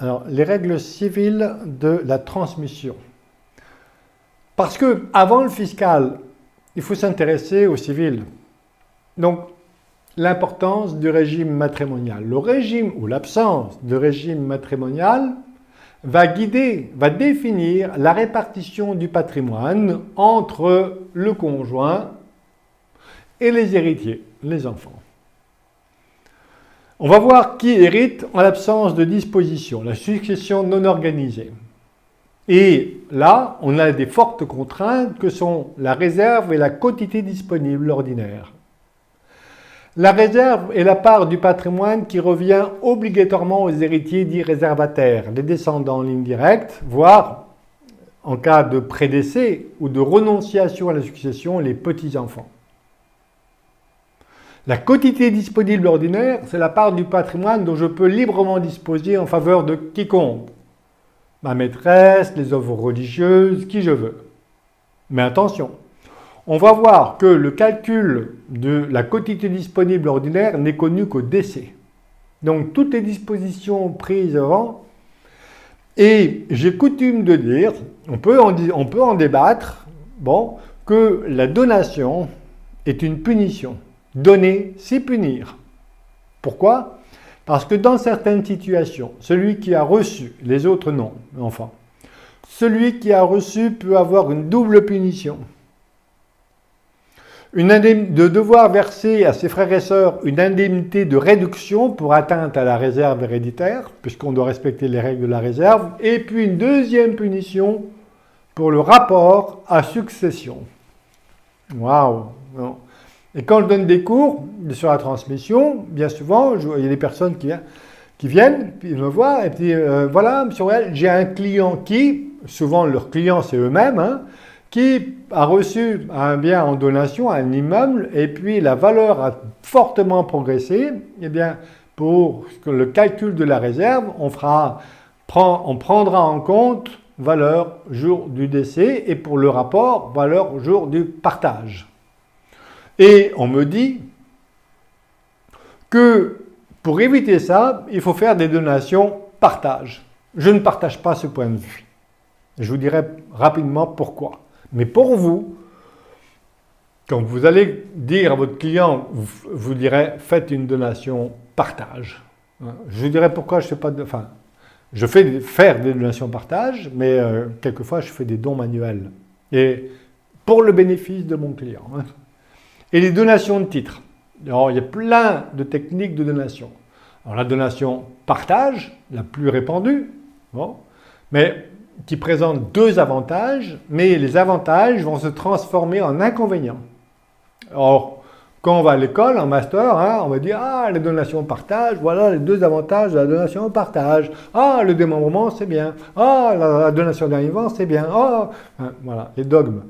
Alors, les règles civiles de la transmission. Parce que avant le fiscal, il faut s'intéresser au civil. Donc, l'importance du régime matrimonial. Le régime ou l'absence de régime matrimonial va guider, va définir la répartition du patrimoine entre le conjoint et les héritiers, les enfants. On va voir qui hérite en l'absence de disposition, la succession non organisée. Et là, on a des fortes contraintes que sont la réserve et la quotité disponible ordinaire. La réserve est la part du patrimoine qui revient obligatoirement aux héritiers dits réservataires, les descendants en ligne directe, voire, en cas de prédécès ou de renonciation à la succession, les petits-enfants. La quotité disponible ordinaire, c'est la part du patrimoine dont je peux librement disposer en faveur de quiconque. Ma maîtresse, les œuvres religieuses, qui je veux. Mais attention, on va voir que le calcul de la quotité disponible ordinaire n'est connu qu'au décès. Donc toutes les dispositions prises avant, et j'ai coutume de dire, on peut en débattre, bon, que la donation est une punition. Donner, c'est punir. Pourquoi ? Parce que dans certaines situations, celui qui a reçu, les autres non, enfin, celui qui a reçu peut avoir une double punition. De devoir verser à ses frères et sœurs une indemnité de réduction pour atteinte à la réserve héréditaire, puisqu'on doit respecter les règles de la réserve, et puis une deuxième punition pour le rapport à succession. Waouh! Et quand je donne des cours sur la transmission, bien souvent, il y a des personnes qui viennent, puis me voir, et puis voilà, M. Royal, j'ai un client qui, souvent leurs clients c'est eux-mêmes, qui a reçu un bien en donation, un immeuble, et puis la valeur a fortement progressé. Eh bien, pour le calcul de la réserve, on prendra en compte valeur jour du décès, et pour le rapport, valeur jour du partage. Et on me dit que pour éviter ça, il faut faire des donations partage. Je ne partage pas ce point de vue. Je vous dirai rapidement pourquoi. Mais pour vous, quand vous allez dire à votre client, vous direz faites une donation partage. Je vous dirai pourquoi je fais pas de... Enfin, je fais faire des donations partage, mais quelquefois je fais des dons manuels. Et pour le bénéfice de mon client. Et les donations de titres. Alors, il y a plein de techniques de donation. Alors, la donation partage, la plus répandue, bon, mais qui présente deux avantages, mais les avantages vont se transformer en inconvénients. Alors, quand on va à l'école, en master, on va dire « Ah, les donations partage, voilà les deux avantages de la donation partage. Ah, le démembrement, c'est bien. Ah, la donation d'un vivant, c'est bien. Ah, voilà, les dogmes. »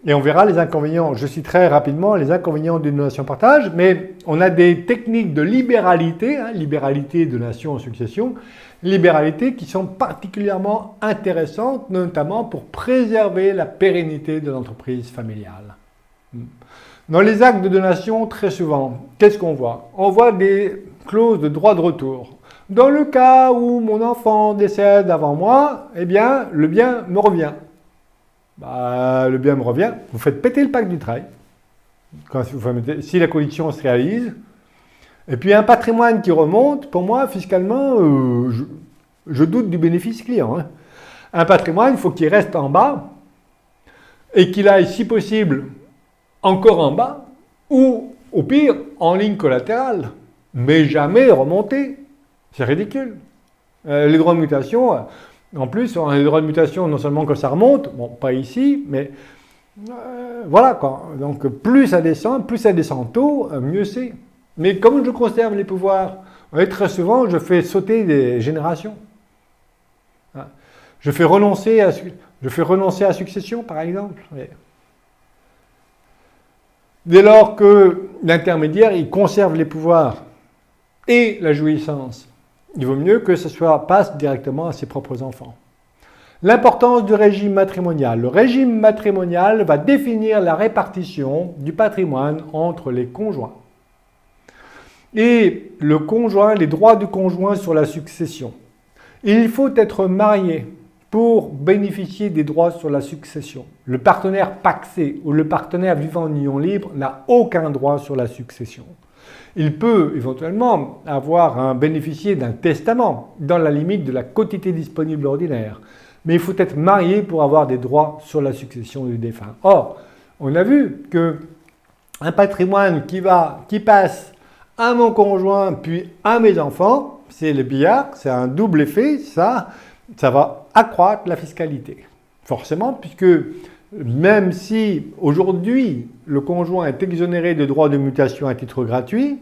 Et on verra les inconvénients. Je citerai rapidement les inconvénients d'une donation partage, mais on a des techniques de libéralité, libéralité, donation en succession, libéralité qui sont particulièrement intéressantes, notamment pour préserver la pérennité de l'entreprise familiale. Dans les actes de donation, très souvent, qu'est-ce qu'on voit ? On voit des clauses de droit de retour. Dans le cas où mon enfant décède avant moi, eh bien, le bien me revient. Le bien me revient, vous faites péter le pacte du travail, si la condition se réalise, et puis un patrimoine qui remonte, pour moi, fiscalement, je doute du bénéfice client. Un patrimoine, il faut qu'il reste en bas, et qu'il aille, si possible, encore en bas, ou, au pire, en ligne collatérale, mais jamais remonter. C'est ridicule. Les droits de mutation... En plus, on a des droits de mutation non seulement que ça remonte, bon, pas ici, mais voilà quoi. Donc plus ça descend tôt, mieux c'est. Mais comme je conserve les pouvoirs, très souvent je fais sauter des générations. Je fais renoncer à la succession, par exemple. Dès lors que l'intermédiaire, il conserve les pouvoirs et la jouissance, il vaut mieux que ce passe directement à ses propres enfants. L'importance du régime matrimonial. Le régime matrimonial va définir la répartition du patrimoine entre les conjoints. Et le conjoint, les droits du conjoint sur la succession. Il faut être marié pour bénéficier des droits sur la succession. Le partenaire pacsé ou le partenaire vivant en union libre n'a aucun droit sur la succession. Il peut éventuellement bénéficier d'un testament dans la limite de la quotité disponible ordinaire. Mais il faut être marié pour avoir des droits sur la succession du défunt. Or, on a vu qu'un patrimoine qui passe à mon conjoint puis à mes enfants, c'est le billard, c'est un double effet, ça va accroître la fiscalité. Forcément, puisque même si aujourd'hui le conjoint est exonéré de droits de mutation à titre gratuit,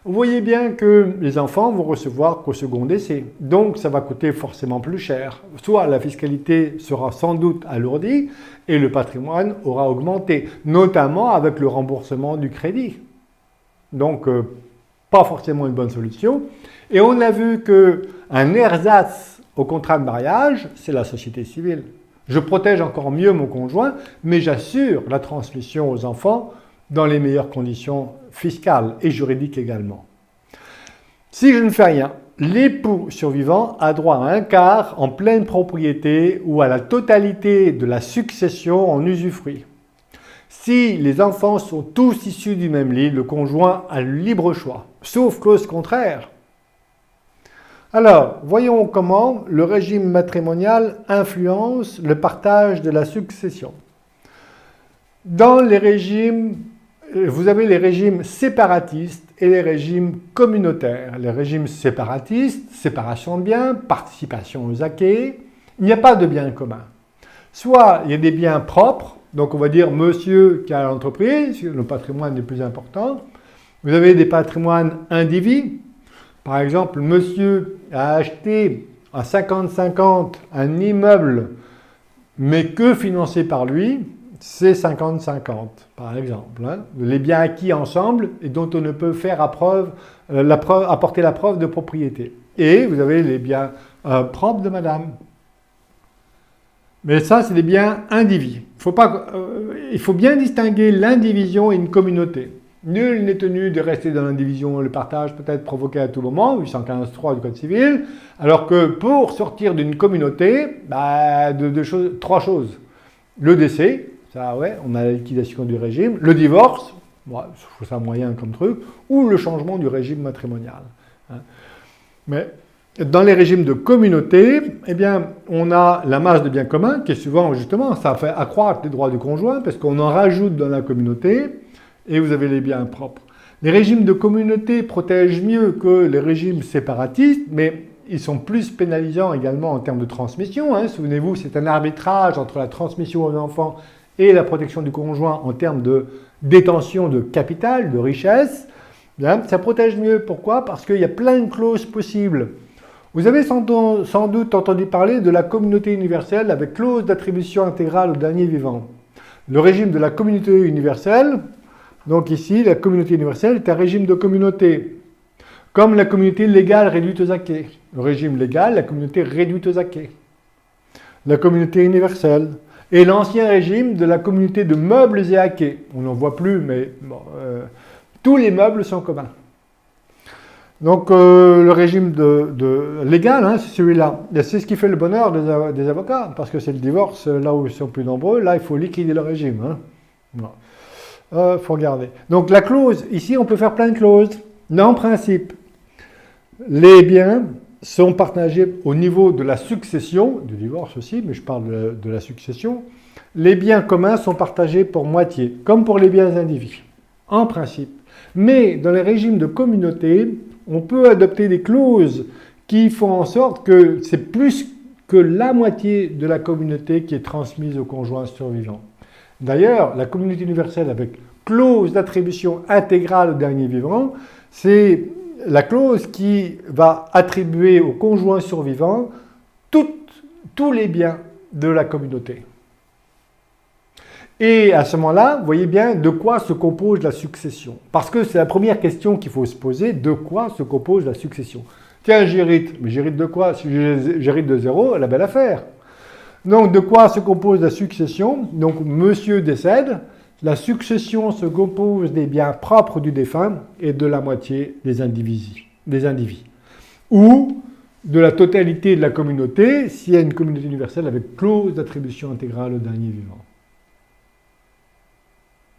vous voyez bien que les enfants vont recevoir qu'au second décès. Donc ça va coûter forcément plus cher. Soit la fiscalité sera sans doute alourdie et le patrimoine aura augmenté, notamment avec le remboursement du crédit. Donc pas forcément une bonne solution. Et on a vu qu'un ersatz au contrat de mariage, c'est la société civile. Je protège encore mieux mon conjoint, mais j'assure la transmission aux enfants dans les meilleures conditions fiscales et juridiques également. Si je ne fais rien, l'époux survivant a droit à un quart en pleine propriété ou à la totalité de la succession en usufruit. Si les enfants sont tous issus du même lit, le conjoint a le libre choix, sauf clause contraire. Alors, voyons comment le régime matrimonial influence le partage de la succession. Dans les régimes, vous avez les régimes séparatistes et les régimes communautaires. Les régimes séparatistes, séparation de biens, participation aux acquis, il n'y a pas de biens communs. Soit il y a des biens propres, donc on va dire monsieur qui a l'entreprise, le patrimoine est plus important. Vous avez des patrimoines indivis. Par exemple, monsieur a acheté à 50-50 un immeuble, mais que financé par lui, c'est 50-50, par exemple. Les biens acquis ensemble et dont on ne peut faire apporter la preuve de propriété. Et vous avez les biens propres de madame. Mais ça, c'est des biens indivis. Il faut bien distinguer l'indivision et une communauté. Nul n'est tenu de rester dans l'indivision. Le partage peut être provoqué à tout moment, 815.3 du Code civil, alors que pour sortir d'une communauté, trois choses. Le décès, ça ouais, on a la liquidation du régime, le divorce, moi, je trouve ça moyen comme truc, ou le changement du régime matrimonial. Mais dans les régimes de communauté, eh bien, on a la masse de biens communs qui est souvent, justement, ça fait accroître les droits du conjoint parce qu'on en rajoute dans la communauté et vous avez les biens propres. Les régimes de communauté protègent mieux que les régimes séparatistes, mais ils sont plus pénalisants également en termes de transmission. Souvenez-vous, c'est un arbitrage entre la transmission aux enfants et la protection du conjoint en termes de détention de capital, de richesse. Ça protège mieux. Pourquoi? Parce qu'il y a plein de clauses possibles. Vous avez sans doute entendu parler de la communauté universelle avec clause d'attribution intégrale au dernier vivant. Le régime de la communauté universelle, donc ici, la communauté universelle est un régime de communauté, comme la communauté légale réduite aux acquis. Le régime légal, la communauté réduite aux acquis. La communauté universelle. Et l'ancien régime de la communauté de meubles et acquis. On n'en voit plus, mais tous les meubles sont communs. Donc le régime légal, c'est celui-là. C'est ce qui fait le bonheur des avocats, parce que c'est le divorce, là où ils sont plus nombreux, là il faut liquider le régime. Faut regarder. Donc la clause, ici on peut faire plein de clauses. Mais en principe, les biens sont partagés au niveau de la succession, du divorce aussi, mais je parle de la succession. Les biens communs sont partagés pour moitié, comme pour les biens indivis, en principe. Mais dans les régimes de communauté, on peut adopter des clauses qui font en sorte que c'est plus que la moitié de la communauté qui est transmise au conjoint survivant. D'ailleurs, la communauté universelle avec clause d'attribution intégrale au dernier vivant, c'est la clause qui va attribuer au conjoint survivant tous les biens de la communauté. Et à ce moment-là, vous voyez bien de quoi se compose la succession. Parce que c'est la première question qu'il faut se poser, de quoi se compose la succession. Tiens, j'hérite, mais j'hérite de quoi? Si j'hérite de zéro, la belle affaire. Donc, de quoi se compose la succession? Donc, monsieur décède, la succession se compose des biens propres du défunt et de la moitié des individus. Ou de la totalité de la communauté s'il y a une communauté universelle avec clause d'attribution intégrale au dernier vivant.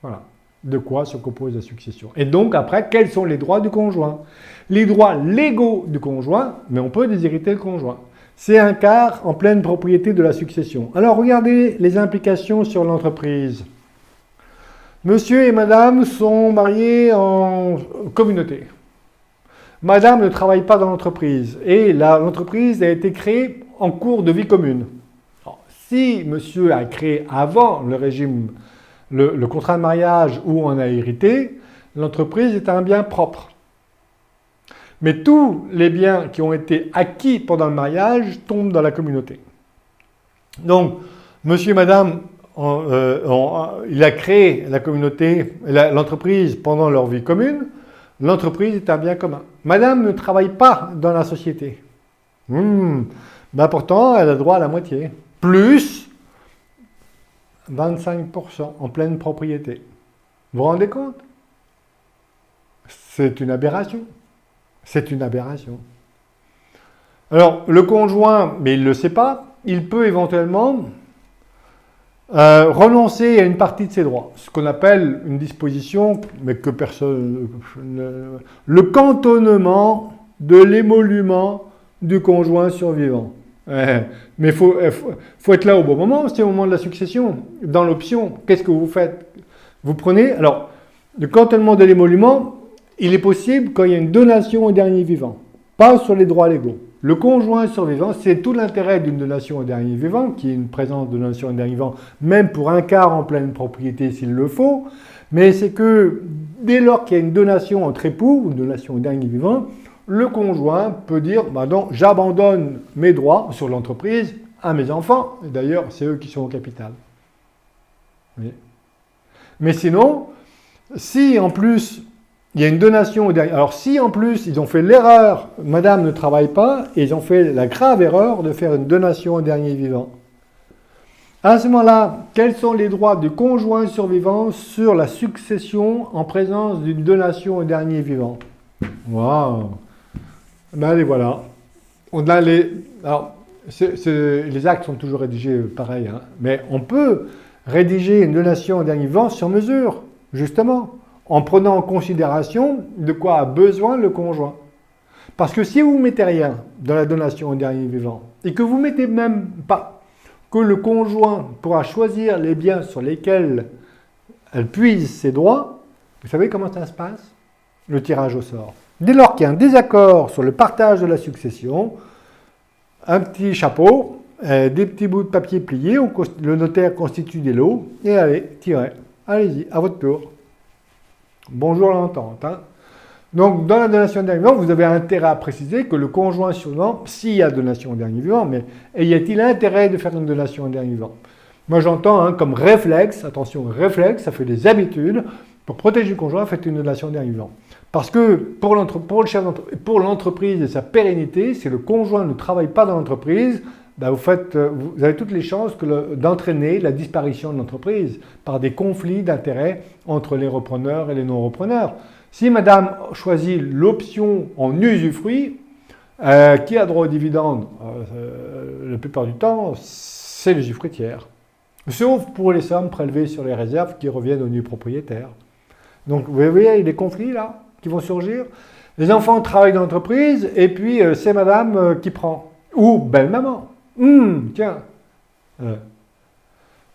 Voilà. De quoi se compose la succession. Et donc, après, quels sont les droits du conjoint? Les droits légaux du conjoint, mais on peut déshériter le conjoint. C'est un quart en pleine propriété de la succession. Alors, regardez les implications sur l'entreprise. Monsieur et madame sont mariés en communauté. Madame ne travaille pas dans l'entreprise et l'entreprise a été créée en cours de vie commune. Alors, si monsieur a créé avant le régime, le contrat de mariage où on a hérité, l'entreprise est un bien propre. Mais tous les biens qui ont été acquis pendant le mariage tombent dans la communauté. Donc, monsieur et madame, il a créé la communauté, l'entreprise pendant leur vie commune. L'entreprise est un bien commun. Madame ne travaille pas dans la société. Pourtant, elle a droit à la moitié. Plus 25% en pleine propriété. Vous vous rendez compte? C'est une aberration. C'est une aberration. Alors, le conjoint, mais il ne le sait pas, il peut éventuellement renoncer à une partie de ses droits. Ce qu'on appelle une disposition, mais que personne... le cantonnement de l'émolument du conjoint survivant. Mais il faut être là au bon moment, c'est au moment de la succession. Dans l'option, qu'est-ce que vous faites? Vous prenez... Alors, le cantonnement de l'émolument, il est possible quand il y a une donation au dernier vivant, pas sur les droits légaux. Le conjoint survivant, c'est tout l'intérêt d'une donation au dernier vivant, qui est une présence de donation au dernier vivant, même pour un quart en pleine propriété s'il le faut, mais c'est que dès lors qu'il y a une donation entre époux, une donation au dernier vivant, le conjoint peut dire donc j'abandonne mes droits sur l'entreprise à mes enfants, et d'ailleurs c'est eux qui sont au capital. Oui. Mais sinon, si en plus il y a une donation au dernier... Alors si en plus ils ont fait l'erreur, madame ne travaille pas, et ils ont fait la grave erreur de faire une donation au dernier vivant. À ce moment-là, quels sont les droits du conjoint survivant sur la succession en présence d'une donation au dernier vivant? Waouh! Ben les voilà. On a les... Alors, les actes sont toujours rédigés pareil, hein, mais on peut rédiger une donation au dernier vivant sur mesure, justement, en prenant en considération de quoi a besoin le conjoint. Parce que si vous ne mettez rien dans la donation au dernier vivant, et que vous ne mettez même pas que le conjoint pourra choisir les biens sur lesquels elle puise ses droits, vous savez comment ça se passe? Le tirage au sort. Dès lors qu'il y a un désaccord sur le partage de la succession, un petit chapeau, des petits bouts de papier pliés, le notaire constitue des lots, et allez, tirez. Allez-y, à votre tour. Bonjour l'entente. Hein. Donc, dans la donation au dernier vivant, vous avez intérêt à préciser que le conjoint survivant, s'il y a donation au dernier vivant, mais y a-t-il intérêt de faire une donation au dernier vivant? Moi, j'entends comme réflexe, attention, réflexe, ça fait des habitudes, pour protéger le conjoint, faites une donation au dernier vivant. Parce que pour l'entreprise et sa pérennité, si le conjoint ne travaille pas dans l'entreprise, vous avez toutes les chances d'entraîner la disparition de l'entreprise par des conflits d'intérêts entre les repreneurs et les non-repreneurs. Si madame choisit l'option en usufruit, qui a droit aux dividendes? La plupart du temps, c'est l'usufruitière. Sauf pour les sommes prélevées sur les réserves qui reviennent au nu propriétaire. Donc vous voyez, il y a des conflits là qui vont surgir. Les enfants travaillent dans l'entreprise et puis c'est madame qui prend. Ou belle-maman. Tiens.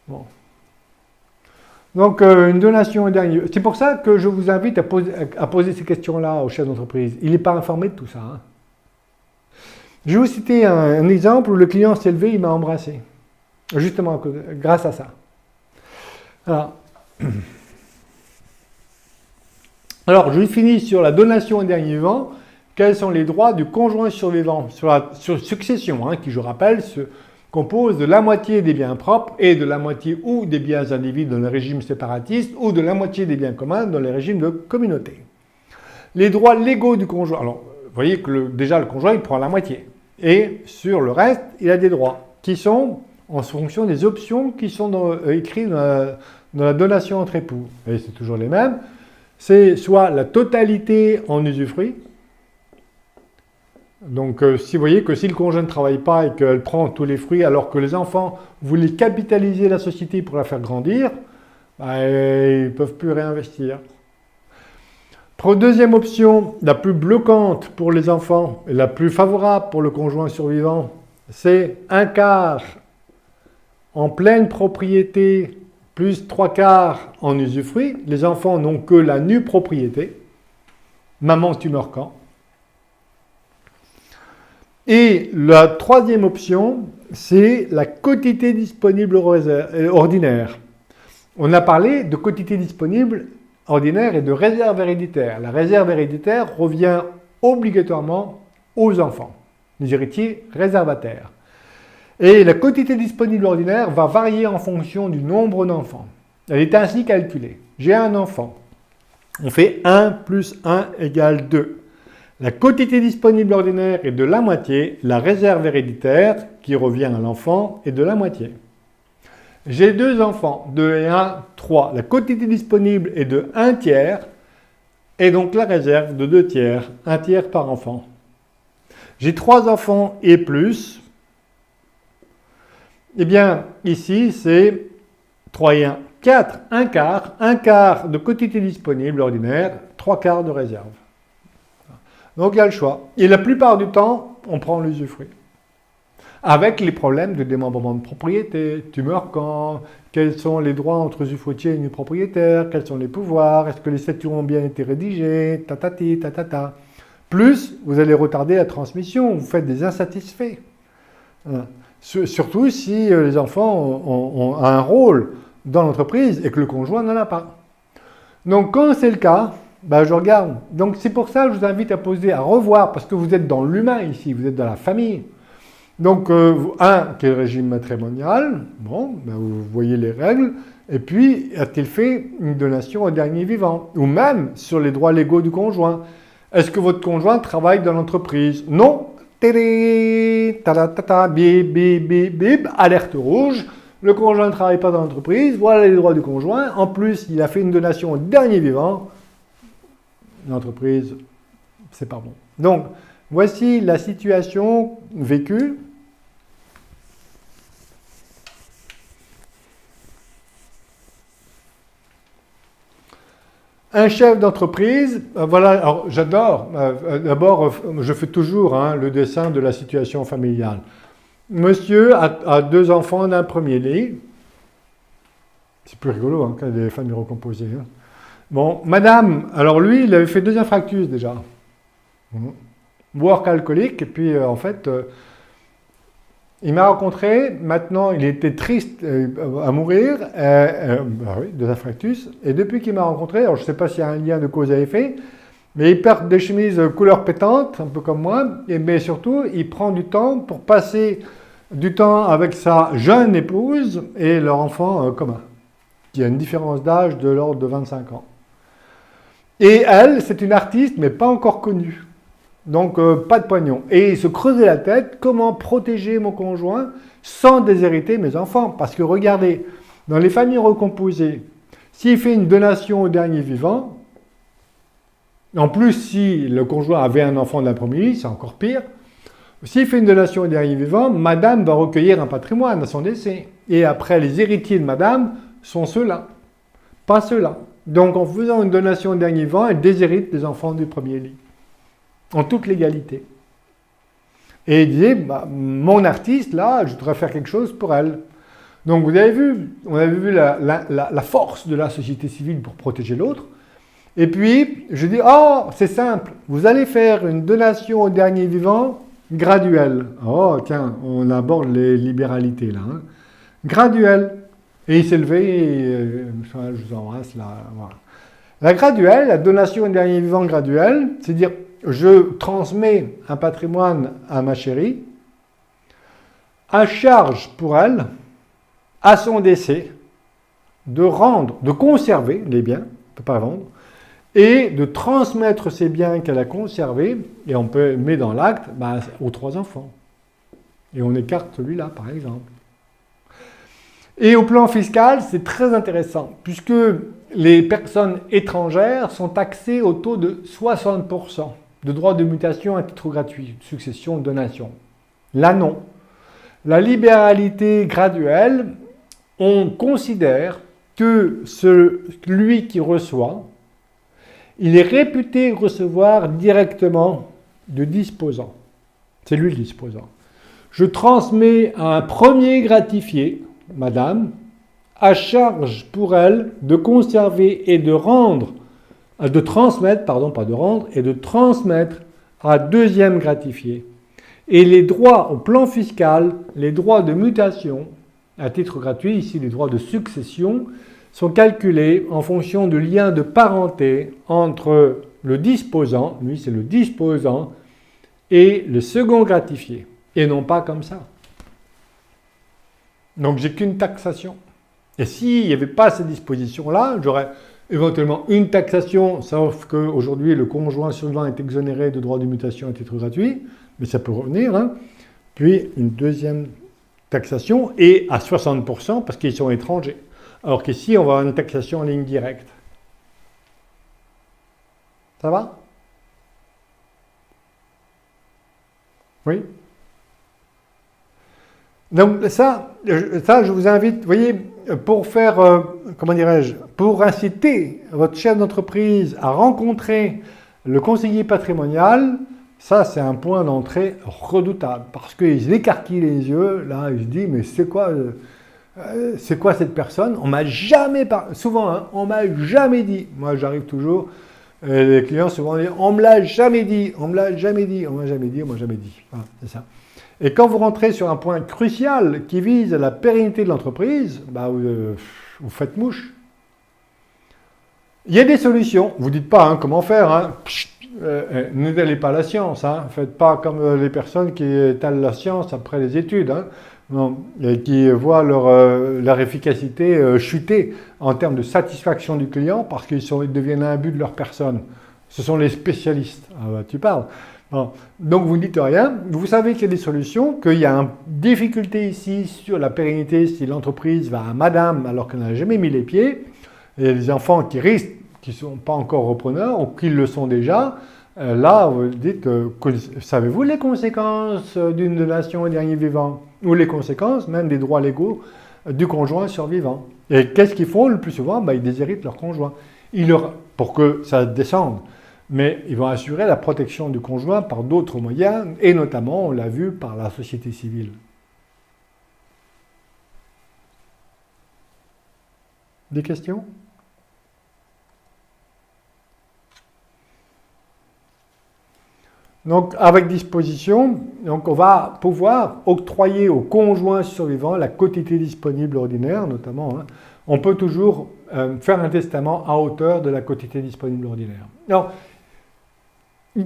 Bon. Donc, une donation au dernier. C'est pour ça que je vous invite à poser ces questions-là au chef d'entreprise. Il n'est pas informé de tout ça. Hein. Je vais vous citer un exemple où le client s'est levé, il m'a embrassé. Justement, grâce à ça. Alors, je finis sur la donation au dernier vivant. Quels sont les droits du conjoint survivant sur succession, hein, qui, je rappelle, se compose de la moitié des biens propres et de la moitié ou des biens individuels dans le régime séparatiste ou de la moitié des biens communs dans les régimes de communauté. Les droits légaux du conjoint. Alors, vous voyez que déjà, le conjoint, il prend la moitié. Et sur le reste, il a des droits qui sont en fonction des options qui sont écrites dans la donation entre époux. Et c'est toujours les mêmes. C'est soit la totalité en usufruit, Donc si vous voyez que si le conjoint ne travaille pas et qu'elle prend tous les fruits alors que les enfants, vous voulez capitaliser la société pour la faire grandir, bah, ils ne peuvent plus réinvestir. Deuxième option, la plus bloquante pour les enfants et la plus favorable pour le conjoint survivant, c'est un quart en pleine propriété plus 3/4 en usufruit. Les enfants n'ont que la nue propriété. Maman, tu meurs quand? Et la troisième option, c'est la quotité disponible ordinaire. On a parlé de quotité disponible ordinaire et de réserve héréditaire. La réserve héréditaire revient obligatoirement aux enfants, les héritiers réservataires. Et la quotité disponible ordinaire va varier en fonction du nombre d'enfants. Elle est ainsi calculée. J'ai un enfant. On fait 1 plus 1 égale 2. La quotité disponible ordinaire est de la moitié. La réserve héréditaire, qui revient à l'enfant, est de la moitié. J'ai 2 enfants, 2 et 1, 3. La quotité disponible est de 1 tiers. Et donc la réserve de 2 tiers, 1 tiers par enfant. J'ai 3 enfants et plus. Eh bien, ici, c'est 3 et 1, 4, 1 quart de quotité disponible ordinaire, 3/4 de réserve. Donc, il y a le choix. Et la plupart du temps, on prend l'usufruit. Avec les problèmes de démembrement de propriété. Tu meurs quand? Quels sont les droits entre usufruitier et propriétaire? Quels sont les pouvoirs? Est-ce que les statuts ont bien été rédigés? Tatati, tatata. Plus, vous allez retarder la transmission. Vous faites des insatisfaits. Surtout si les enfants ont un rôle dans l'entreprise et que le conjoint n'en a pas. Donc quand c'est le cas, ben, je regarde. Donc c'est pour ça que je vous invite à poser, à revoir, parce que vous êtes dans l'humain ici, vous êtes dans la famille. Donc quel régime matrimonial? Bon, ben, vous voyez les règles. Et puis, a-t-il fait une donation au dernier vivant? Ou même sur les droits légaux du conjoint. Est-ce que votre conjoint travaille dans l'entreprise? Non. Bip, bip, bip, bip, alerte rouge, le conjoint ne travaille pas dans l'entreprise, voilà les droits du conjoint, en plus il a fait une donation au dernier vivant, l'entreprise, c'est pas bon. Donc, voici la situation vécue. Un chef d'entreprise, voilà, alors j'adore, d'abord je fais toujours le dessin de la situation familiale. Monsieur a 2 enfants d'un premier lit, c'est plus rigolo quand il y a des familles recomposées. Bon, madame, alors lui il avait fait 2 infarctus déjà, work alcoolique, et puis en fait, il m'a rencontré, maintenant il était triste à mourir, oui, 2 infarctus, et depuis qu'il m'a rencontré, alors je ne sais pas s'il y a un lien de cause à effet, mais il porte des chemises couleur pétante, un peu comme moi, mais surtout il prend du temps pour passer du temps avec sa jeune épouse et leur enfant commun, qui a une différence d'âge de l'ordre de 25 ans. Et elle, c'est une artiste, mais pas encore connue. Donc, pas de pognon. Et il se creusait la tête, comment protéger mon conjoint sans déshériter mes enfants? Parce que regardez, dans les familles recomposées, s'il fait une donation au dernier vivant, en plus si le conjoint avait un enfant de la première vie, c'est encore pire. S'il fait une donation au dernier vivant, madame va recueillir un patrimoine à son décès. Et après, les héritiers de madame sont ceux-là, pas ceux-là. Donc, en faisant une donation au dernier vivant, elle déshérite les enfants du premier lit. En toute légalité. Et il disait, mon artiste, là, je voudrais faire quelque chose pour elle. Donc vous avez vu, on avait vu la force de la société civile pour protéger l'autre. Et puis, je dis, oh, c'est simple, vous allez faire une donation au dernier vivant graduelle. Oh, tiens, on aborde les libéralités là. Graduelle. Et il s'est levé, je vous embrasse là. Voilà. La graduelle, la donation au dernier vivant graduelle, c'est-à-dire, je transmets un patrimoine à ma chérie, à charge pour elle, à son décès, de rendre, de conserver les biens, on ne peut pas vendre, et de transmettre ces biens qu'elle a conservés, et on met dans l'acte aux 3 enfants. Et on écarte celui-là, par exemple. Et au plan fiscal, c'est très intéressant, puisque les personnes étrangères sont taxées au taux de 60%. de droit de mutation à titre gratuit, succession, donation. Là, non. La libéralité graduelle, on considère que celui qui reçoit, il est réputé recevoir directement de disposant. C'est lui le disposant. Je transmets à un premier gratifié, madame, à charge pour elle de conserver et de rendre, de transmettre, pardon, pas de rendre, et de transmettre à deuxième gratifié. Et les droits au plan fiscal, les droits de mutation, à titre gratuit, ici les droits de succession, sont calculés en fonction du lien de parenté entre le disposant, lui c'est le disposant, et le second gratifié, et non pas comme ça. Donc j'ai qu'une taxation. Et s'il n'y avait pas ces dispositions-là, j'aurais éventuellement une taxation, sauf qu'aujourd'hui le conjoint survivant est exonéré de droits de mutation à titre gratuit, mais ça peut revenir, hein. Puis une deuxième taxation, et à 60% parce qu'ils sont étrangers. Alors qu'ici, on va avoir une taxation en ligne directe. Ça va? Oui? Donc ça, je vous invite, vous voyez, pour faire, comment dirais-je, pour inciter votre chef d'entreprise à rencontrer le conseiller patrimonial, ça c'est un point d'entrée redoutable, parce qu'il écarquille les yeux, là, il se dit, mais c'est quoi cette personne? On m'a jamais parlé, souvent, hein, on m'a jamais dit. Moi, j'arrive toujours, les clients souvent disent, on me l'a jamais dit, on me l'a jamais dit, on m'a jamais dit, on m'a jamais dit. Voilà, c'est ça. Et quand vous rentrez sur un point crucial qui vise la pérennité de l'entreprise, bah, vous faites mouche. Il y a des solutions. Vous ne dites pas hein, comment faire. Hein. N'étalez pas la science. Hein. Faites pas comme les personnes qui étalent la science après les études. Hein. Non, et qui voient leur efficacité chuter en termes de satisfaction du client parce qu'ils deviennent un but de leur personne. Ce sont les spécialistes. Ah bah, tu parles. Bon. Donc vous ne dites rien, vous savez qu'il y a des solutions, qu'il y a une difficulté ici sur la pérennité si l'entreprise va à madame alors qu'elle n'a jamais mis les pieds. Il y a des enfants qui risquent, qui ne sont pas encore repreneurs ou qui le sont déjà. Là, vous dites, savez-vous les conséquences d'une donation au dernier vivant? Ou les conséquences même des droits légaux du conjoint survivant. Et qu'est-ce qu'ils font le plus souvent? Ils déshéritent leur conjoint. Pour que ça descende. Mais ils vont assurer la protection du conjoint par d'autres moyens, et notamment, on l'a vu, par la société civile. Des questions? Donc, avec disposition, donc on va pouvoir octroyer au conjoint survivant la quotité disponible ordinaire, notamment. Hein. On peut toujours faire un testament à hauteur de la quotité disponible ordinaire. Alors,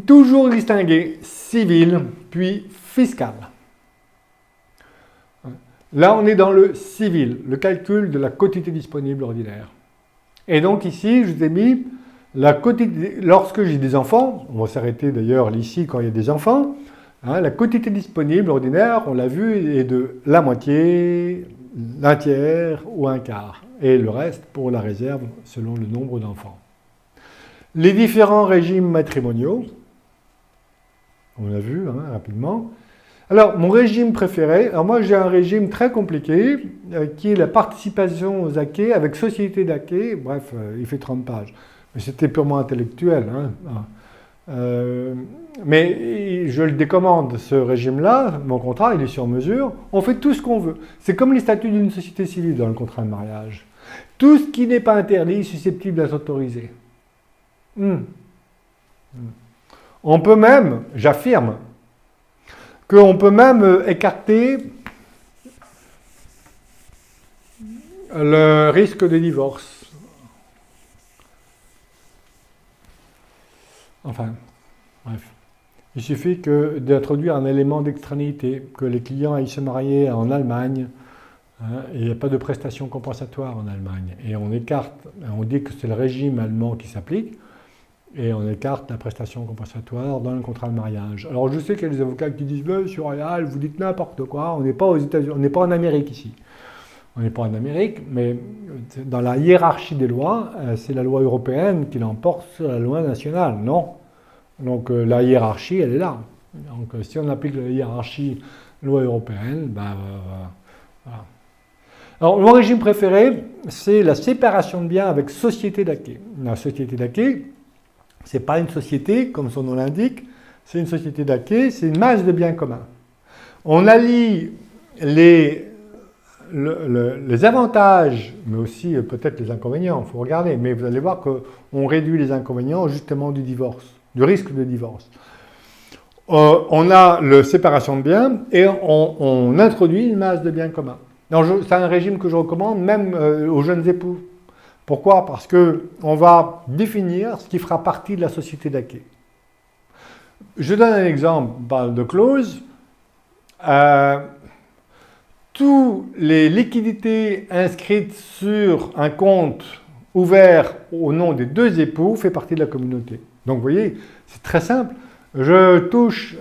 toujours distinguer civil puis fiscal. Là, on est dans le civil, le calcul de la quotité disponible ordinaire. Et donc ici, je vous ai mis la quotité, lorsque j'ai des enfants, on va s'arrêter d'ailleurs ici quand il y a des enfants, hein, la quotité disponible ordinaire, on l'a vu, est de la moitié, un tiers ou un quart. Et le reste pour la réserve selon le nombre d'enfants. Les différents régimes matrimoniaux, on l'a vu hein, rapidement. Alors, mon régime préféré, alors moi j'ai un régime très compliqué qui est la participation aux acquets avec société d'acquets, bref, il fait 30 pages. Mais c'était purement intellectuel. Hein. Mais je le décommande, ce régime-là, mon contrat, il est sur mesure, on fait tout ce qu'on veut. C'est comme les statuts d'une société civile dans le contrat de mariage. Tout ce qui n'est pas interdit est susceptible d'être autorisé. On peut même, j'affirme, qu'on peut même écarter le risque de divorce. Enfin, bref. Il suffit d'introduire un élément d'extranéité, que les clients aillent se marier en Allemagne, hein, et il n'y a pas de prestation compensatoire en Allemagne. Et on écarte, on dit que c'est le régime allemand qui s'applique, et on écarte la prestation compensatoire dans le contrat de mariage. Alors je sais qu'il y a des avocats qui disent « Monsieur Royal, vous dites n'importe quoi, on n'est pas aux États-Unis, on n'est pas en Amérique ici. » On n'est pas en Amérique, mais dans la hiérarchie des lois, c'est la loi européenne qui l'emporte sur la loi nationale, non? Donc la hiérarchie, elle est là. Donc si on applique la hiérarchie loi européenne, ben, voilà. Alors mon régime préféré, c'est la séparation de biens avec société d'acquis. La société d'acquis, ce n'est pas une société, comme son nom l'indique, c'est une société d'acquis, c'est une masse de biens communs. On allie les avantages, mais aussi peut-être les inconvénients, il faut regarder, mais vous allez voir qu'on réduit les inconvénients justement du divorce, du risque de divorce. On a la séparation de biens et on introduit une masse de biens communs. C'est un régime que je recommande même aux jeunes époux. Pourquoi? Parce qu'on va définir ce qui fera partie de la société d'acquis. Je donne un exemple, on parle de clause. Toutes les liquidités inscrites sur un compte ouvert au nom des deux époux fait partie de la communauté. Donc vous voyez, c'est très simple. Je touche,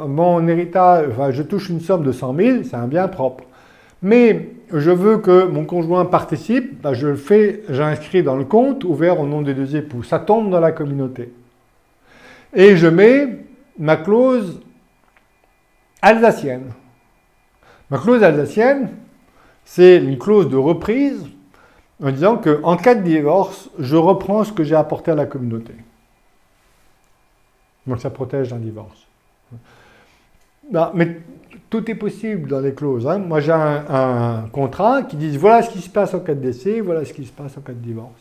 mon héritage, je touche une somme de 100 000, c'est un bien propre. Mais je veux que mon conjoint participe, j'inscris dans le compte ouvert au nom des deux époux. Ça tombe dans la communauté. Et je mets ma clause alsacienne. Ma clause alsacienne, c'est une clause de reprise en disant qu'en cas de divorce, je reprends ce que j'ai apporté à la communauté. Donc ça protège d'un divorce. Non, mais tout est possible dans les clauses. Hein. Moi j'ai un contrat qui dit voilà ce qui se passe en cas de décès, voilà ce qui se passe en cas de divorce.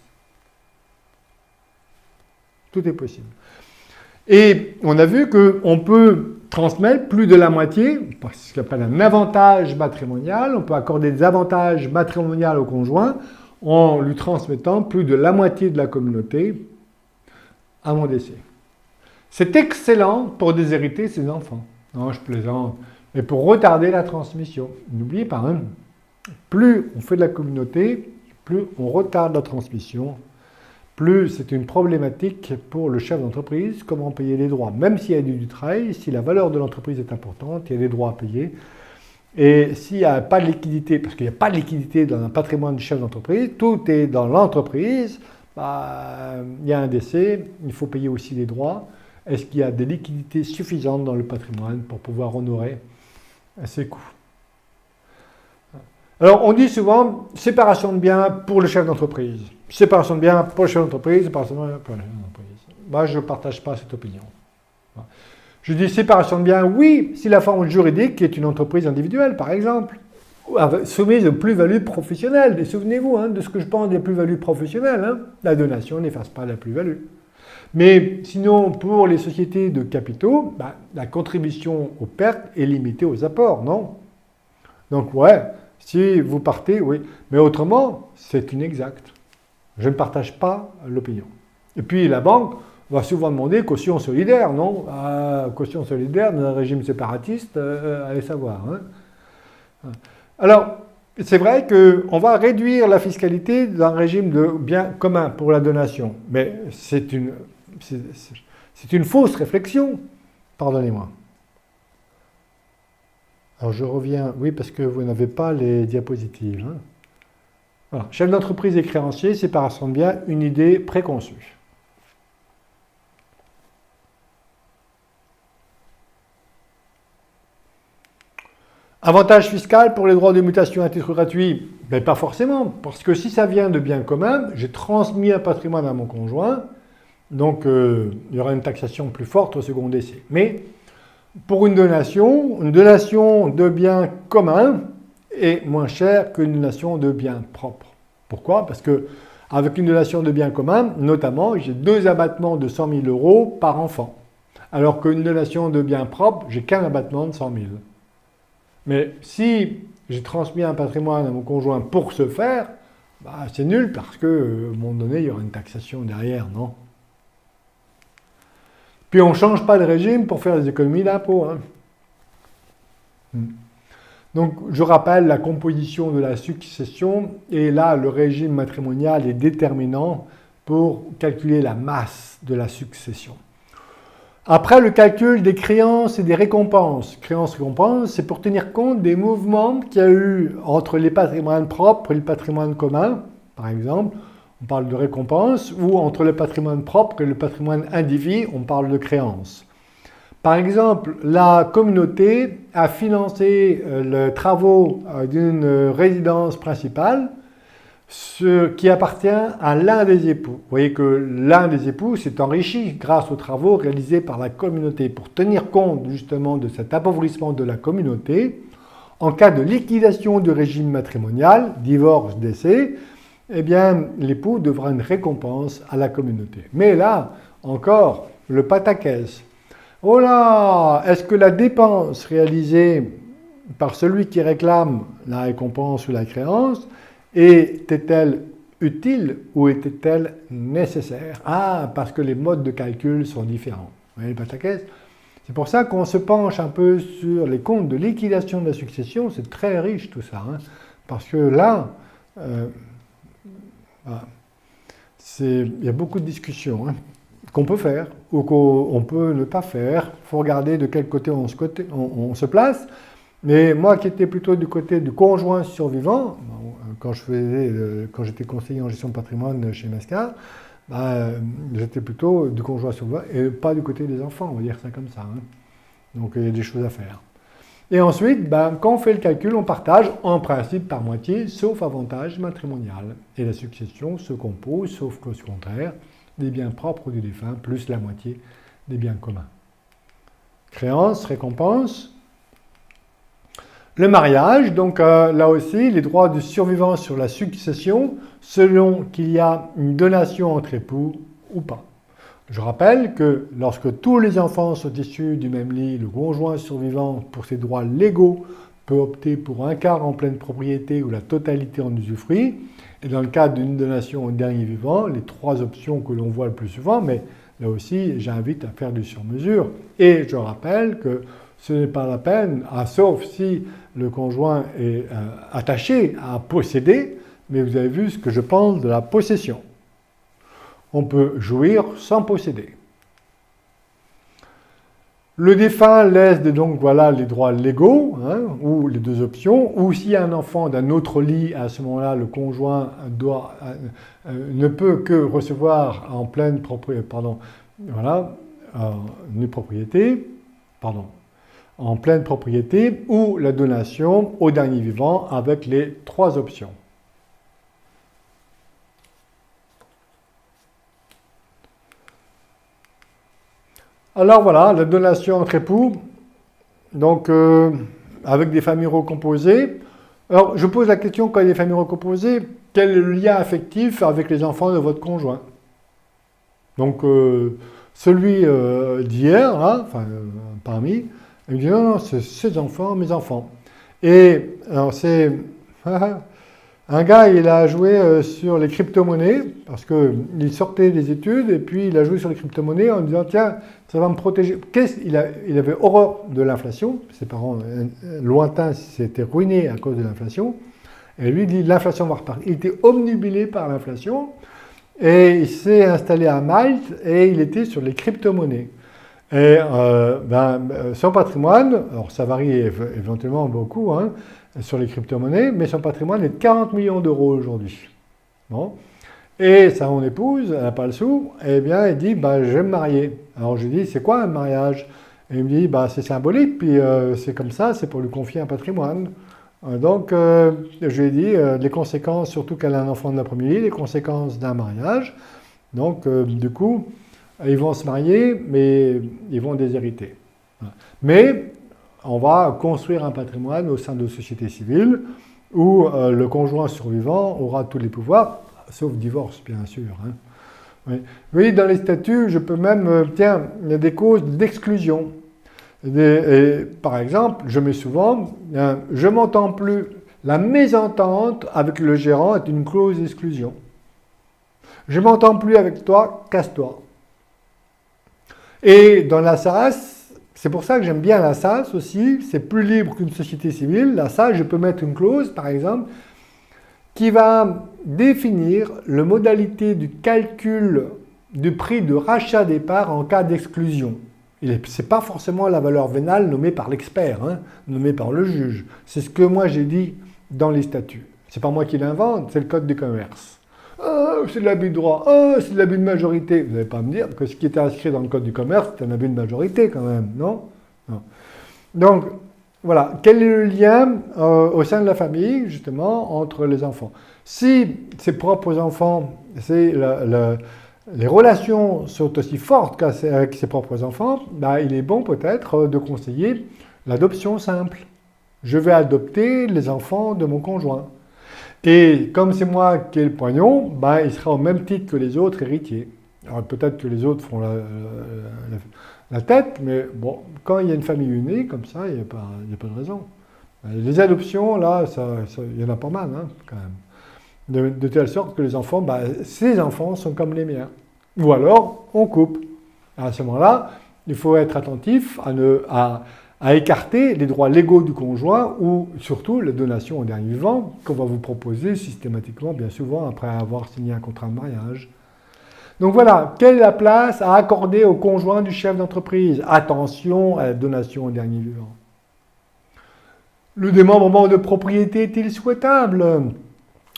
Tout est possible. Et on a vu qu'on peut transmettre plus de la moitié, ce qu'on appelle un avantage matrimonial. On peut accorder des avantages matrimoniaux au conjoint en lui transmettant plus de la moitié de la communauté à mon décès. C'est excellent pour déshériter ses enfants. Non, je plaisante. Mais pour retarder la transmission. N'oubliez pas, hein, plus on fait de la communauté, plus on retarde la transmission, plus c'est une problématique pour le chef d'entreprise, comment payer les droits. Même s'il y a du travail, si la valeur de l'entreprise est importante, il y a des droits à payer. Et s'il n'y a pas de liquidité, parce qu'il n'y a pas de liquidité dans un patrimoine du chef d'entreprise, tout est dans l'entreprise, il y a un décès, il faut payer aussi les droits. Est-ce qu'il y a des liquidités suffisantes dans le patrimoine pour pouvoir honorer ses coûts? Alors, on dit souvent séparation de biens pour le chef d'entreprise. Séparation de biens pour le chef d'entreprise, séparation de biens pour le chef d'entreprise. Moi, je ne partage pas cette opinion. Je dis séparation de biens, oui, si la forme juridique est une entreprise individuelle, par exemple, soumise aux plus-values professionnelles. Et souvenez-vous de ce que je pense des plus-values professionnelles. Hein. La donation n'efface pas la plus-value. Mais sinon, pour les sociétés de capitaux, la contribution aux pertes est limitée aux apports, non? Donc, ouais, si vous partez, oui. Mais autrement, c'est inexact. Je ne partage pas l'opinion. Et puis, la banque va souvent demander caution solidaire, non? Caution solidaire dans un régime séparatiste, allez savoir. Hein. Alors, c'est vrai qu'on va réduire la fiscalité d'un régime de biens communs pour la donation. Mais c'est une fausse réflexion. Pardonnez-moi. Alors je reviens, oui, parce que vous n'avez pas les diapositives. Hein. Voilà. Chef d'entreprise et créancier, séparation de biens, une idée préconçue. Avantage fiscal pour les droits de mutation à titre gratuit? Ben, pas forcément, parce que si ça vient de biens communs, j'ai transmis un patrimoine à mon conjoint, donc il y aura une taxation plus forte au second décès. Mais pour une donation de biens communs est moins chère qu'une donation de biens propres. Pourquoi? Parce que avec une donation de biens communs, notamment, j'ai 2 abattements de 100 000 € par enfant. Alors qu'une donation de biens propres, j'ai qu'un abattement de 100 000. Mais si j'ai transmis un patrimoine à mon conjoint pour ce faire, c'est nul parce qu'à un moment donné, il y aura une taxation derrière, non? Puis on ne change pas de régime pour faire des économies d'impôts. Hein. Donc je rappelle la composition de la succession et là le régime matrimonial est déterminant pour calculer la masse de la succession. Après le calcul des créances et des récompenses. Créances-récompenses, c'est pour tenir compte des mouvements qu'il y a eu entre les patrimoines propres et le patrimoine commun. Par exemple, on parle de récompense, ou entre le patrimoine propre et le patrimoine indivis, on parle de créance. Par exemple, la communauté a financé les travaux d'une résidence principale, ce qui appartient à l'un des époux. Vous voyez que l'un des époux s'est enrichi grâce aux travaux réalisés par la communauté. Pour tenir compte justement de cet appauvrissement de la communauté, en cas de liquidation du régime matrimonial, divorce, décès, eh bien, l'époux devra une récompense à la communauté. Mais là, encore, le pataquès. Oh là, est-ce que la dépense réalisée par celui qui réclame la récompense ou la créance était-elle utile ou était-elle nécessaire? Ah, parce que les modes de calcul sont différents. Vous voyez le pataquès? C'est pour ça qu'on se penche un peu sur les comptes de liquidation de la succession. C'est très riche tout ça, hein, parce que là, il y a beaucoup de discussions hein, qu'on peut faire ou qu'on peut ne pas faire. Il faut regarder de quel côté on se place. Mais moi qui étais plutôt du côté du conjoint survivant, quand j'étais conseiller en gestion de patrimoine chez Mascar, j'étais plutôt du conjoint survivant et pas du côté des enfants, on va dire ça comme ça. Hein. Donc il y a des choses à faire. Et ensuite, quand on fait le calcul, on partage en principe par moitié, sauf avantage matrimonial. Et la succession se compose, sauf clause contraire, des biens propres du défunt plus la moitié des biens communs. Créance, récompense. Le mariage, donc là aussi, les droits du survivant sur la succession, selon qu'il y a une donation entre époux ou pas. Je rappelle que lorsque tous les enfants sont issus du même lit, le conjoint survivant, pour ses droits légaux, peut opter pour un quart en pleine propriété ou la totalité en usufruit. Et dans le cadre d'une donation au dernier vivant, les trois options que l'on voit le plus souvent, mais là aussi, j'invite à faire du sur-mesure. Et je rappelle que ce n'est pas la peine, sauf si le conjoint est attaché à posséder, mais vous avez vu ce que je pense de la possession. On peut jouir sans posséder. Le défunt laisse donc voilà les droits légaux, hein, ou les deux options, ou s'il y a un enfant d'un autre lit, à ce moment-là, le conjoint ne peut que recevoir en pleine propriété, en pleine propriété, ou la donation au dernier vivant avec les trois options. Alors voilà, la donation entre époux, donc avec des familles recomposées. Alors je pose la question, quand il y a des familles recomposées, quel est le lien affectif avec les enfants de votre conjoint? Donc celui d'hier, hein, parmi, il me dit non, c'est ses enfants, mes enfants. Et alors c'est... Un gars, il a joué sur les crypto-monnaies, parce qu'il sortait des études, et puis il a joué sur les crypto-monnaies en disant, tiens, ça va me protéger. Il avait horreur de l'inflation, ses parents lointains s'étaient ruinés à cause de l'inflation, et lui, il dit, l'inflation va repartir. Il était obnubilé par l'inflation, et il s'est installé à Malte, et il était sur les crypto-monnaies. Et son patrimoine, alors ça varie éventuellement beaucoup, hein, sur les crypto-monnaies, mais son patrimoine est de 40 millions d'euros aujourd'hui. Bon. Et son épouse, elle n'a pas le sou, eh bien, elle dit, je vais me marier. Alors je lui dis, c'est quoi un mariage? Et il me dit, c'est symbolique, puis c'est comme ça, c'est pour lui confier un patrimoine. Donc, je lui ai dit les conséquences, surtout qu'elle a un enfant de la première lit, les conséquences d'un mariage. Donc, du coup, ils vont se marier, mais ils vont déshériter. Mais on va construire un patrimoine au sein de sociétés civiles où le conjoint survivant aura tous les pouvoirs, sauf divorce, bien sûr. Hein. Oui. Vous voyez, dans les statuts, je peux même... il y a des causes d'exclusion. Par exemple, je mets souvent, je m'entends plus. La mésentente avec le gérant est une clause d'exclusion. Je m'entends plus avec toi, casse-toi. Et dans la SAS, c'est pour ça que j'aime bien la SAS aussi, c'est plus libre qu'une société civile. La SAS, je peux mettre une clause, par exemple, qui va définir la modalité du calcul du prix de rachat des parts en cas d'exclusion. Ce n'est pas forcément la valeur vénale nommée par l'expert, hein, nommée par le juge. C'est ce que moi j'ai dit dans les statuts. Ce n'est pas moi qui l'invente, c'est le code du commerce. Ah, c'est de l'abus de droit. Ah, c'est de l'abus de majorité. Vous n'allez pas me dire que ce qui était inscrit dans le code du commerce, c'est un abus de majorité quand même, non? Non. Donc, voilà. Quel est le lien au sein de la famille, justement, entre les enfants? Si ses propres enfants, les relations sont aussi fortes qu'avec ses propres enfants, bah, il est bon peut-être de conseiller l'adoption simple. Je vais adopter les enfants de mon conjoint. Et comme c'est moi qui ai le poignon, bah, il sera au même titre que les autres héritiers. Alors peut-être que les autres font la tête, mais bon, quand il y a une famille unie, comme ça, il n'y a pas de raison. Les adoptions, là, il y en a pas mal, hein, quand même. De telle sorte que les enfants, bah, ces enfants sont comme les miens. Ou alors, on coupe. À ce moment-là, il faut être attentif à écarter les droits légaux du conjoint ou surtout la donation au dernier vivant qu'on va vous proposer systématiquement, bien souvent, après avoir signé un contrat de mariage. Donc voilà, quelle est la place à accorder au conjoint du chef d'entreprise? Attention à la donation au dernier vivant. Le démembrement de propriété est-il souhaitable?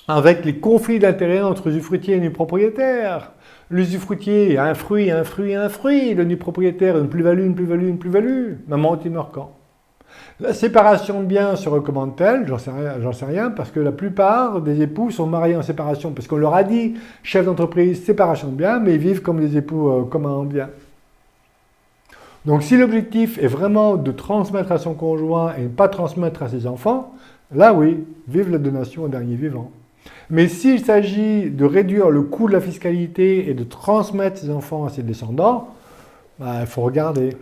Avec les conflits d'intérêts entre usufruitier et nu propriétaire. L'usufruitier a un fruit, un fruit, un fruit. Le nu propriétaire, une plus-value, une plus-value, une plus-value. Maman, tu meurs quand? La séparation de biens se recommande-t-elle? J'en sais rien, parce que la plupart des époux sont mariés en séparation, parce qu'on leur a dit, chef d'entreprise, séparation de biens, mais ils vivent comme des époux communs en biens. Donc si l'objectif est vraiment de transmettre à son conjoint et ne pas transmettre à ses enfants, là oui, vive la donation au dernier vivant. Mais s'il s'agit de réduire le coût de la fiscalité et de transmettre ses enfants à ses descendants, bah, il faut regarder.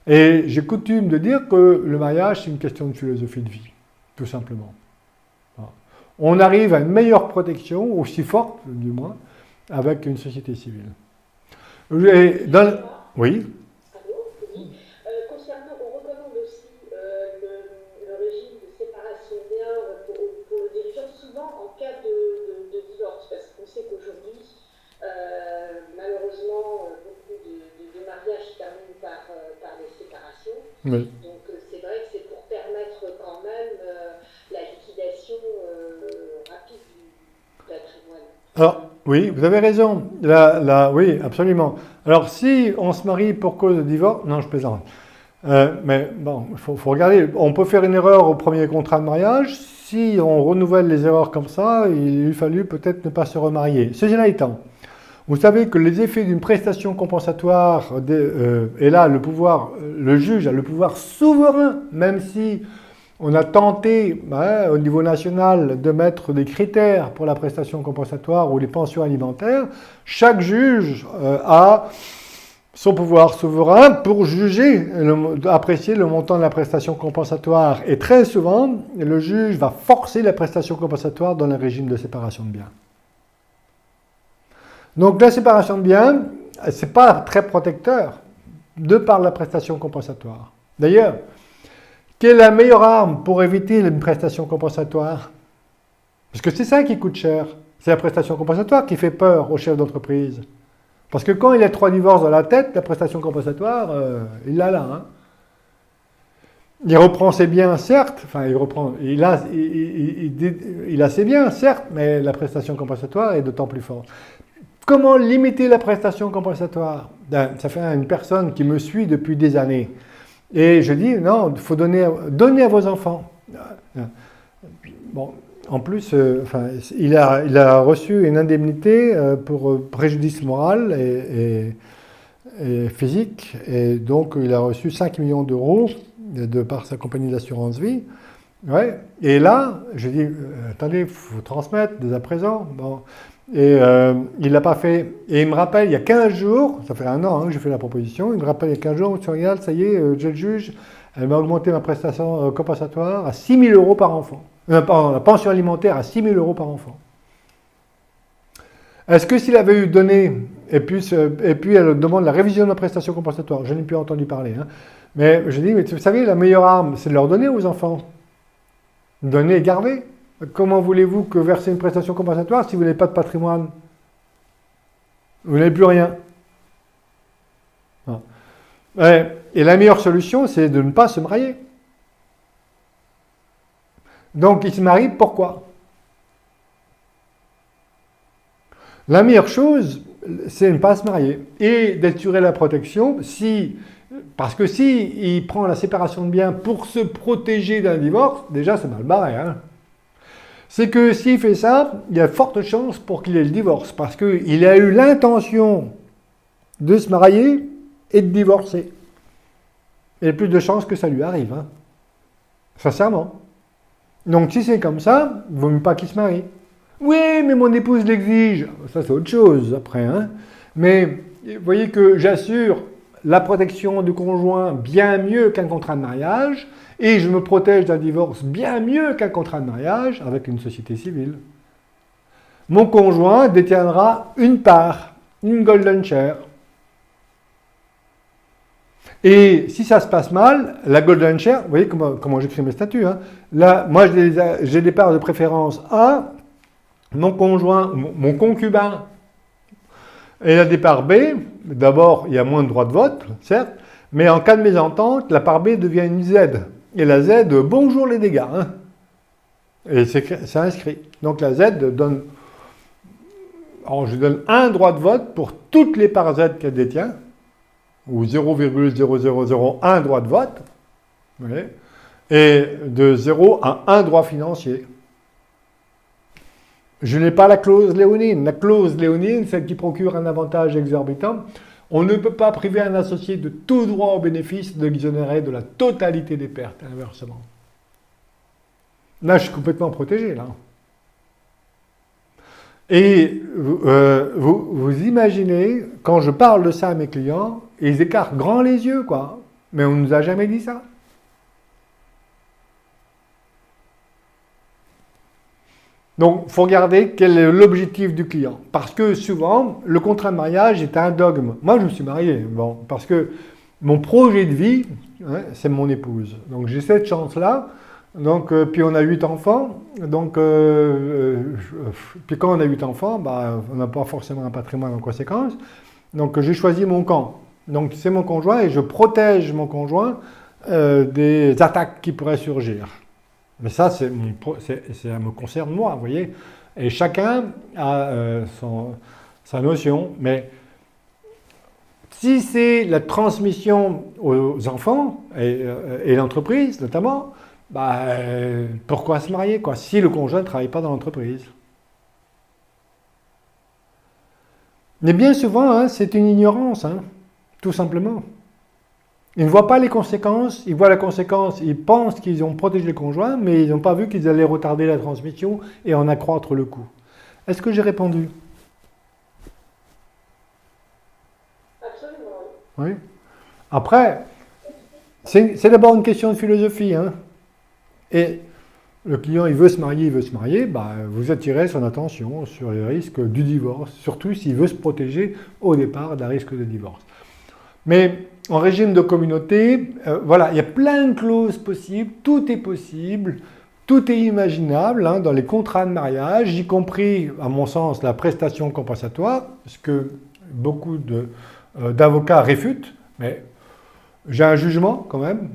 Et j'ai coutume de dire que le mariage, c'est une question de philosophie de vie, tout simplement. On arrive à une meilleure protection, aussi forte du moins, avec une société civile. Oui. Concernant, on recommande aussi le régime de séparation de biens pour le dirigeant, souvent en cas de divorce, parce qu'on sait qu'aujourd'hui, malheureusement, beaucoup de mariages se terminent par des séparations. Oui. Donc c'est vrai que c'est pour permettre quand même la liquidation rapide du patrimoine. Alors, oui, vous avez raison. Oui, absolument. Alors, si on se marie pour cause de divorce, non, je plaisante. Mais bon, il faut regarder. On peut faire une erreur au premier contrat de mariage. Si on renouvelle les erreurs comme ça, il eût fallu peut-être ne pas se remarier. Cela étant, vous savez que les effets d'une prestation compensatoire, et là, le juge a le pouvoir souverain, même si on a tenté au niveau national de mettre des critères pour la prestation compensatoire ou les pensions alimentaires. Chaque juge a son pouvoir souverain pour juger, apprécier le montant de la prestation compensatoire. Et très souvent, le juge va forcer la prestation compensatoire dans le régime de séparation de biens. Donc la séparation de biens, ce n'est pas très protecteur de par la prestation compensatoire. D'ailleurs, quelle est la meilleure arme pour éviter une prestation compensatoire? Parce que c'est ça qui coûte cher. C'est la prestation compensatoire qui fait peur au chef d'entreprise. Parce que quand il a 3 divorces dans la tête, la prestation compensatoire, il l'a là. Hein. Il reprend ses biens, certes. Enfin, il a ses biens, certes, mais la prestation compensatoire est d'autant plus forte. Comment limiter la prestation compensatoire? Ça fait une personne qui me suit depuis des années. Et je dis, non, il faut donner à vos enfants. Bon, en plus, il a reçu une indemnité pour préjudice moral et physique, et donc il a reçu 5 millions d'euros par sa compagnie d'assurance vie. Ouais. Et là, je dis, attendez, il faut transmettre dès à présent. Bon. Et il ne l'a pas fait. Et il me rappelle, il y a 15 jours, ça fait 1 an que j'ai fait la proposition, il me rappelle il y a 15 jours, tu regardes, ça y est, j'ai le juge, elle m'a augmenté ma prestation compensatoire à 6 000 euros par enfant. Pardon, la pension alimentaire à 6 000 euros par enfant. Est-ce que s'il avait eu donné, et puis elle demande la révision de la prestation compensatoire, je n'ai plus entendu parler, hein, mais je dis, mais vous savez, la meilleure arme, c'est de leur donner aux enfants. Donner et garder. Comment voulez-vous que verser une prestation compensatoire si vous n'avez pas de patrimoine? Vous n'avez plus rien. Et la meilleure solution, c'est de ne pas se marier. Donc, il se marie, pourquoi? La meilleure chose, c'est de ne pas se marier et d'assurer la protection parce que si il prend la séparation de biens pour se protéger d'un divorce, déjà c'est mal barré. Hein. C'est que s'il fait ça, il y a de fortes chances pour qu'il ait le divorce parce qu'il a eu l'intention de se marier et de divorcer. Il y a plus de chances que ça lui arrive. Hein. Sincèrement. Donc si c'est comme ça, il ne vaut mieux pas qu'il se marie. Oui, mais mon épouse l'exige. Ça c'est autre chose après. Hein. Mais vous voyez que j'assure la protection du conjoint bien mieux qu'un contrat de mariage et je me protège d'un divorce bien mieux qu'un contrat de mariage avec une société civile. Mon conjoint détiendra une part, une golden share. Et si ça se passe mal, la golden share, vous voyez comment j'écris mes statuts. Hein. Là, moi j'ai des parts de préférence A, mon conjoint, mon concubin, et la des parts B, d'abord, il y a moins de droits de vote, certes, mais en cas de mésentente, la part B devient une Z. Et la Z, bonjour les dégâts. Hein. Et c'est inscrit. Donc la Z donne... Alors je donne un droit de vote pour toutes les parts Z qu'elle détient, ou 0,0001 droit de vote, vous voyez, et de 0 à 1 droit financier. Je n'ai pas la clause léonine. La clause léonine, celle qui procure un avantage exorbitant. On ne peut pas priver un associé de tout droit au bénéfice de l'exonérer de la totalité des pertes, inversement. Là, je suis complètement protégé, là. Et vous imaginez, quand je parle de ça à mes clients, ils écartent grand les yeux, quoi. Mais on ne nous a jamais dit ça. Donc, il faut regarder quel est l'objectif du client. Parce que souvent, le contrat de mariage est un dogme. Moi, je me suis marié, bon, parce que mon projet de vie, hein, c'est mon épouse. Donc, j'ai cette chance-là. Donc, puis on a 8 enfants. Donc, puis quand on a 8 enfants, bah, on n'a pas forcément un patrimoine en conséquence. Donc, j'ai choisi mon camp. Donc, c'est mon conjoint et je protège mon conjoint des attaques qui pourraient surgir. Mais ça, ça me concerne moi, vous voyez. Et chacun a sa notion. Mais si c'est la transmission aux enfants et l'entreprise, notamment, bah, pourquoi se marier, quoi, si le conjoint ne travaille pas dans l'entreprise? Mais bien souvent, hein, c'est une ignorance, hein, tout simplement. Ils ne voient pas les conséquences, ils voient la conséquence, ils pensent qu'ils ont protégé le conjoint, mais ils n'ont pas vu qu'ils allaient retarder la transmission et en accroître le coût. Est-ce que j'ai répondu? Absolument. Oui. Après, c'est d'abord une question de philosophie. Hein. Et le client, il veut se marier, bah, vous attirez son attention sur les risques du divorce, surtout s'il veut se protéger au départ d'un risque de divorce. Mais en régime de communauté, voilà, il y a plein de clauses possibles, tout est possible, tout est imaginable hein, dans les contrats de mariage, y compris, à mon sens, la prestation compensatoire, ce que beaucoup d'avocats réfutent, mais j'ai un jugement quand même,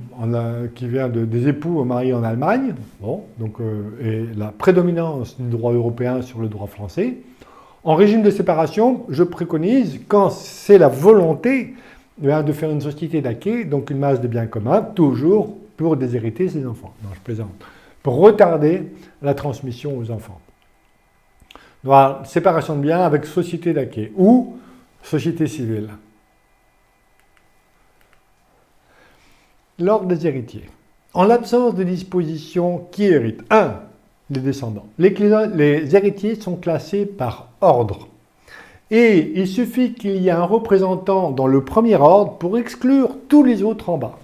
qui vient des époux mariés en Allemagne, bon, donc, et la prédominance du droit européen sur le droit français. En régime de séparation, je préconise, quand c'est la volonté, de faire une société d'acquis, donc une masse de biens communs, toujours pour déshériter ses enfants. Non, je plaisante. Pour retarder la transmission aux enfants. Voilà, séparation de biens avec société d'acquis ou société civile. L'ordre des héritiers. En l'absence de dispositions qui héritent, 1. Les descendants. Les héritiers sont classés par ordre. Et il suffit qu'il y ait un représentant dans le premier ordre pour exclure tous les autres en bas.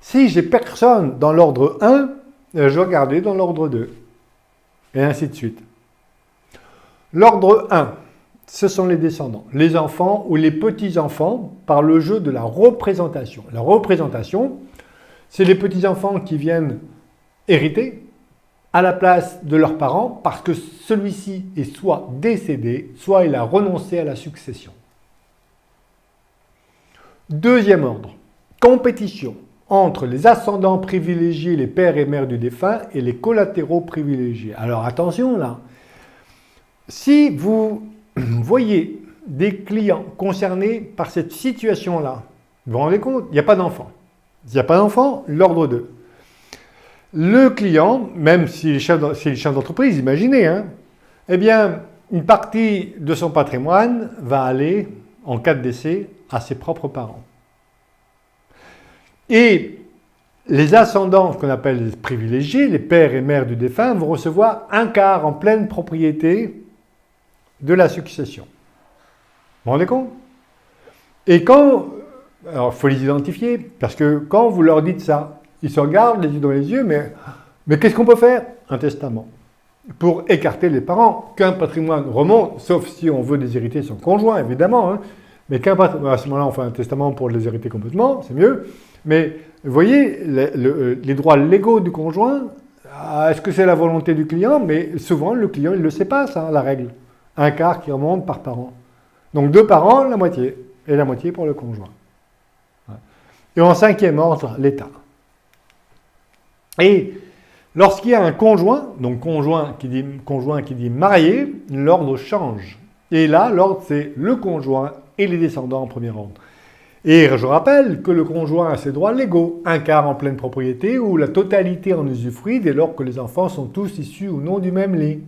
Si j'ai personne dans l'ordre 1, je vais regarder dans l'ordre 2. Et ainsi de suite. L'ordre 1, ce sont les descendants, les enfants ou les petits-enfants par le jeu de la représentation. La représentation, c'est les petits-enfants qui viennent hériter à la place de leurs parents parce que celui-ci est soit décédé, soit il a renoncé à la succession. Deuxième ordre, compétition entre les ascendants privilégiés, les pères et mères du défunt, et les collatéraux privilégiés. Alors attention là, Si vous voyez des clients concernés par cette situation-là, vous vous rendez compte, il n'y a pas d'enfant. S'il n'y a pas d'enfant, l'ordre 2. Le client, même s'il est chef d'entreprise, imaginez, hein, eh bien, une partie de son patrimoine va aller, en cas de décès, à ses propres parents. Et les ascendants, ce qu'on appelle les privilégiés, les pères et mères du défunt, vont recevoir un quart en pleine propriété de la succession. Vous vous rendez compte? Et quand, alors il faut les identifier, parce que quand vous leur dites ça, ils se regardent les yeux dans les yeux, mais qu'est-ce qu'on peut faire? Un testament. Pour écarter les parents, qu'un patrimoine remonte, sauf si on veut déshériter son conjoint, évidemment, hein, mais à ce moment-là, on fait un testament pour le déshériter complètement, c'est mieux. Mais vous voyez, les droits légaux du conjoint, est-ce que c'est la volonté du client? Mais souvent, le client, il ne le sait pas, ça, la règle. Un quart qui remonte par parent. Donc 2 parents, la moitié. Et la moitié pour le conjoint. Et en 5e ordre, l'État. Et lorsqu'il y a un conjoint, donc conjoint qui dit marié, l'ordre change. Et là, l'ordre, c'est le conjoint et les descendants en premier ordre. Et je rappelle que le conjoint a ses droits légaux, un quart en pleine propriété ou la totalité en usufruit dès lors que les enfants sont tous issus ou non du même lit.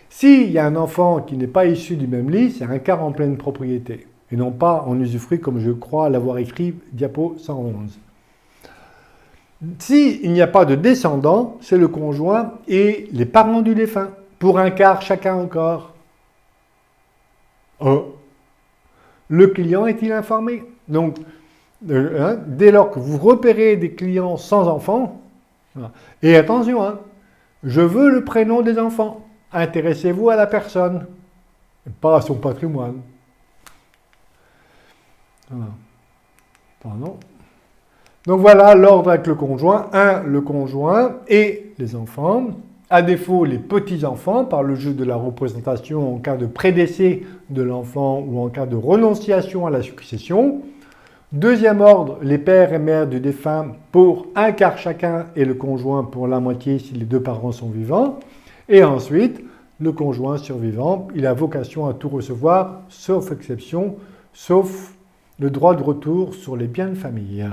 S'il y a un enfant qui n'est pas issu du même lit, c'est un quart en pleine propriété, et non pas en usufruit comme je crois l'avoir écrit, diapo 111. S'il n'y a pas de descendants, c'est le conjoint et les parents du défunt, pour un quart chacun encore. Le client est-il informé? Donc, dès lors que vous repérez des clients sans enfants, et attention, je veux le prénom des enfants. Intéressez-vous à la personne, pas à son patrimoine. Voilà. Pardon. Donc voilà l'ordre avec le conjoint. 1, le conjoint et les enfants. À défaut, les petits-enfants, par le jeu de la représentation en cas de prédécès de l'enfant ou en cas de renonciation à la succession. 2e ordre, les pères et mères du défunt pour un quart chacun et le conjoint pour la moitié si les 2 parents sont vivants. Et ensuite, le conjoint survivant, il a vocation à tout recevoir, sauf exception, sauf le droit de retour sur les biens de famille.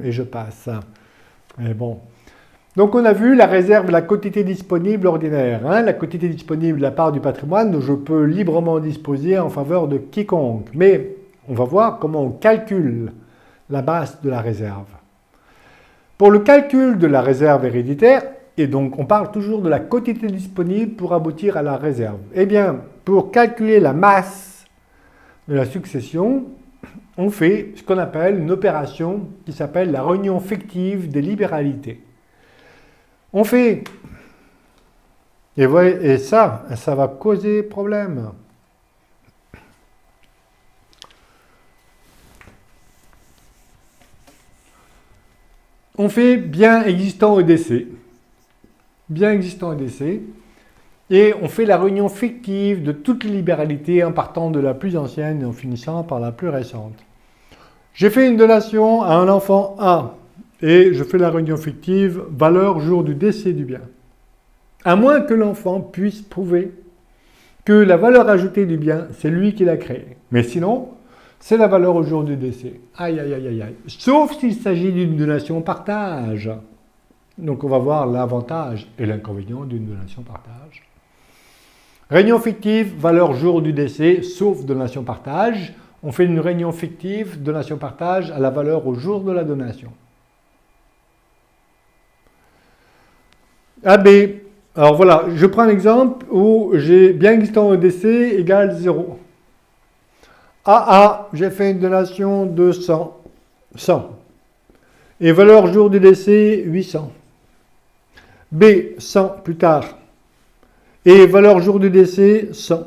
Et je passe. Mais bon. Donc on a vu la réserve, la quotité disponible ordinaire. La quotité disponible, la part du patrimoine, je peux librement disposer en faveur de quiconque. Mais on va voir comment on calcule la base de la réserve. Pour le calcul de la réserve héréditaire, et donc on parle toujours de la quotité disponible pour aboutir à la réserve. Eh bien, pour calculer la masse de la succession, on fait ce qu'on appelle une opération qui s'appelle la réunion fictive des libéralités. On fait, et ça va causer problème. On fait bien existant au décès. Bien existant au décès. Et on fait la réunion fictive de toutes les libéralités en partant de la plus ancienne et en finissant par la plus récente. J'ai fait une donation à un enfant A et je fais la réunion fictive valeur jour du décès du bien. À moins que l'enfant puisse prouver que la valeur ajoutée du bien, c'est lui qui l'a créée. Mais sinon, c'est la valeur au jour du décès. Aïe, aïe, aïe, aïe, aïe. Sauf s'il s'agit d'une donation-partage. Donc on va voir l'avantage et l'inconvénient d'une donation-partage. Réunion fictive, valeur jour du décès, sauf donation-partage. On fait une réunion fictive, donation-partage, à la valeur au jour de la donation. AB. Alors voilà, je prends un exemple où j'ai bien existant au décès égale 0. AA, j'ai fait une donation de 100. Et valeur jour du décès, 800. B, 100 plus tard. Et valeur jour du décès, 100.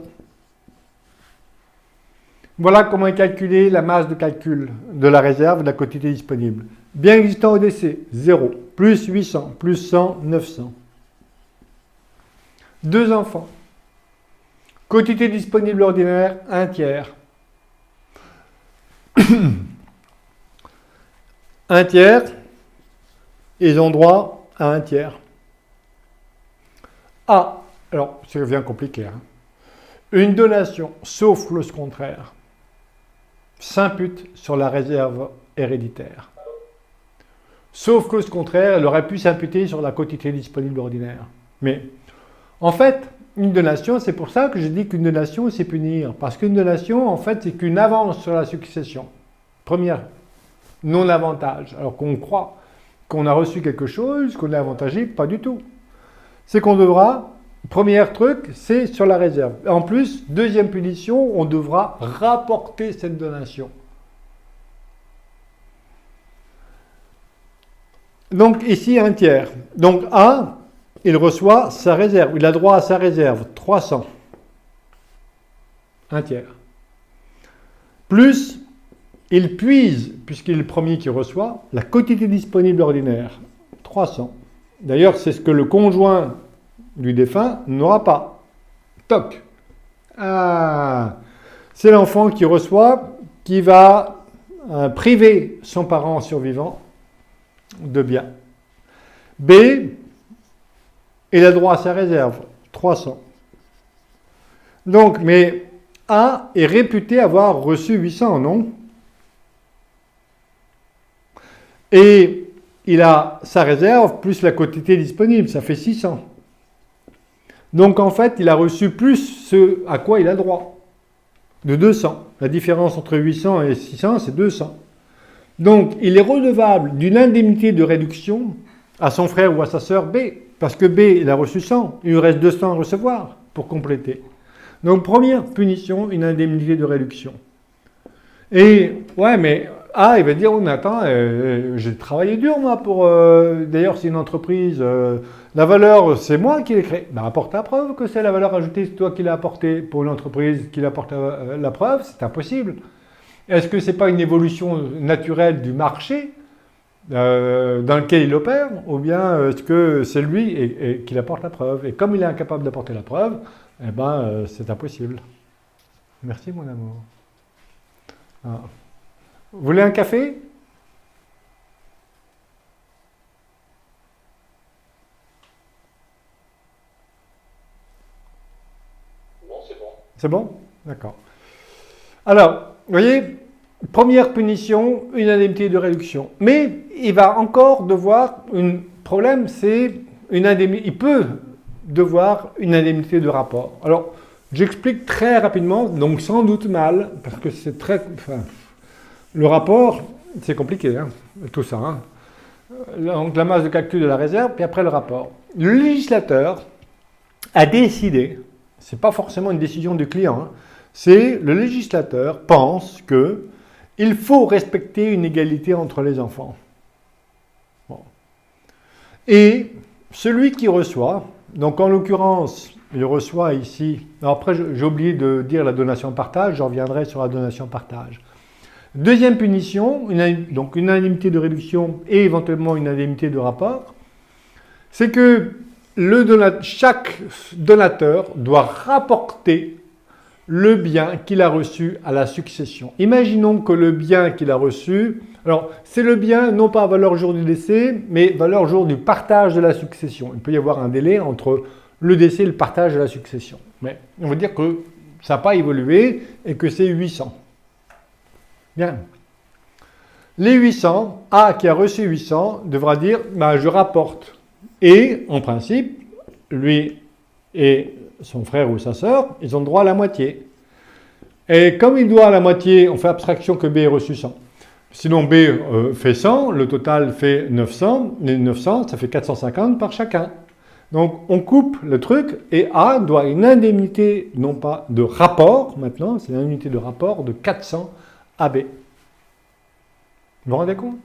Voilà comment est calculée la masse de calcul de la réserve de la quotité disponible. Bien existant au décès, 0. Plus 800, plus 100, 900. 2 enfants. Quotité disponible ordinaire, 1 tiers. 1 tiers, ils ont droit à 1 tiers. Ah, alors, ça devient compliqué. Une donation, sauf clause contraire, s'impute sur la réserve héréditaire. Sauf clause contraire, elle aurait pu s'imputer sur la quotité disponible ordinaire. Mais en fait, une donation, c'est pour ça que je dis qu'une donation, c'est punir. Parce qu'une donation, en fait, c'est qu'une avance sur la succession. Première, non-avantage. Alors qu'on croit qu'on a reçu quelque chose, qu'on est avantagé, pas du tout. C'est qu'on devra, premier truc, c'est sur la réserve. En plus, deuxième punition, on devra rapporter cette donation. Donc ici, un tiers. Donc A, il reçoit sa réserve. Il a droit à sa réserve, 300. Un tiers. Plus, il puise, puisqu'il est le premier qui reçoit, la quotité disponible ordinaire, 300. D'ailleurs, c'est ce que le conjoint du défunt n'aura pas. Toc. Ah, c'est l'enfant qui reçoit, qui va priver son parent survivant de biens. B, il a droit à sa réserve, 300. Donc, mais A est réputé avoir reçu 800, non? Et il a sa réserve plus la quotité disponible, ça fait 600. Donc en fait, il a reçu plus ce à quoi il a droit, de 200. La différence entre 800 et 600, c'est 200. Donc il est redevable d'une indemnité de réduction à son frère ou à sa sœur B, parce que B, il a reçu 100, il lui reste 200 à recevoir pour compléter. Donc première punition, une indemnité de réduction. Et ouais, mais A, il va dire, oui, mais attends, j'ai travaillé dur, moi, pour... D'ailleurs, c'est une entreprise, la valeur, c'est moi qui l'ai créée. Ben, apporte la preuve que c'est la valeur ajoutée, c'est toi qui l'as apportée pour une entreprise qui apporte la preuve, c'est impossible. Est-ce que ce n'est pas une évolution naturelle du marché dans lequel il opère, ou bien est-ce que c'est lui qui apporte la preuve? Et comme il est incapable d'apporter la preuve, eh ben, c'est impossible. Merci, mon amour. Ah. Vous voulez un café? Non, c'est bon. C'est bon? D'accord. Alors, vous voyez, première punition, une indemnité de réduction. Mais il va encore devoir, un problème, c'est une indemnité, il peut devoir une indemnité de rapport. Alors, j'explique très rapidement, donc sans doute mal, parce que c'est très... Enfin, le rapport, c'est compliqué, hein, tout ça. Hein. Donc la masse de calcul de la réserve, puis après le rapport. Le législateur a décidé, ce n'est pas forcément une décision du client, hein, c'est le législateur pense qu'il faut respecter une égalité entre les enfants. Bon. Et celui qui reçoit, donc en l'occurrence, il reçoit ici, alors après j'ai oublié de dire la donation-partage, je reviendrai sur la donation-partage. Deuxième punition, donc une indemnité de réduction et éventuellement une indemnité de rapport, c'est que chaque donateur doit rapporter le bien qu'il a reçu à la succession. Imaginons que le bien qu'il a reçu, alors c'est le bien non pas à valeur jour du décès, mais valeur jour du partage de la succession. Il peut y avoir un délai entre le décès et le partage de la succession. Mais on va dire que ça n'a pas évolué et que c'est 800. Bien. Les 800, A qui a reçu 800 devra dire ben, je rapporte. Et en principe, lui et son frère ou sa sœur, ils ont droit à la moitié. Et comme il doit à la moitié, on fait abstraction que B ait reçu 100. Sinon B fait 100, le total fait 900, et 900 ça fait 450 par chacun. Donc on coupe le truc et A doit une indemnité, non pas de rapport maintenant, c'est une indemnité de rapport de 400 à B. Vous vous rendez compte?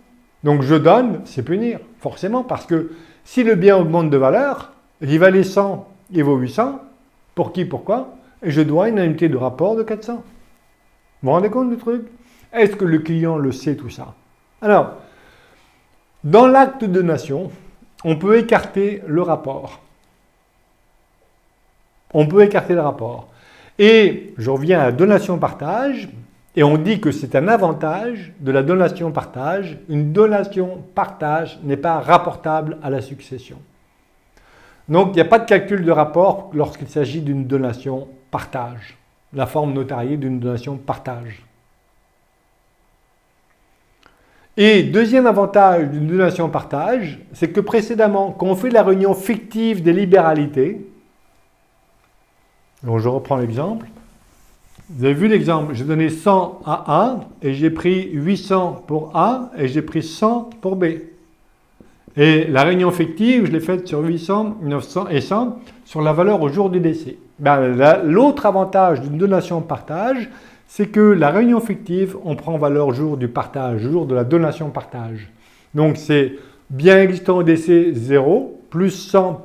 Donc je donne, c'est punir, forcément, parce que si le bien augmente de valeur, il valait 100, il vaut 800, pour qui, pourquoi? Et je dois une indemnité de rapport de 400. Vous vous rendez compte du truc? Est-ce que le client le sait tout ça? Alors, dans l'acte de donation, on peut écarter le rapport. On peut écarter le rapport. Et je reviens à la donation-partage, et on dit que c'est un avantage de la donation-partage. Une donation-partage n'est pas rapportable à la succession. Donc, il n'y a pas de calcul de rapport lorsqu'il s'agit d'une donation-partage. la forme notariée d'une donation partage. Et deuxième avantage d'une donation partage, c'est que précédemment, quand on fait la réunion fictive des libéralités, donc je reprends l'exemple, vous avez vu l'exemple, j'ai donné 100 à A et j'ai pris 800 pour A et j'ai pris 100 pour B. Et la réunion fictive, je l'ai faite sur 800, 900 et 100 sur la valeur au jour du décès. L'autre avantage d'une donation partage, c'est que la réunion fictive, on prend valeur jour du partage, jour de la donation partage. Donc c'est bien existant au décès 0, plus 100,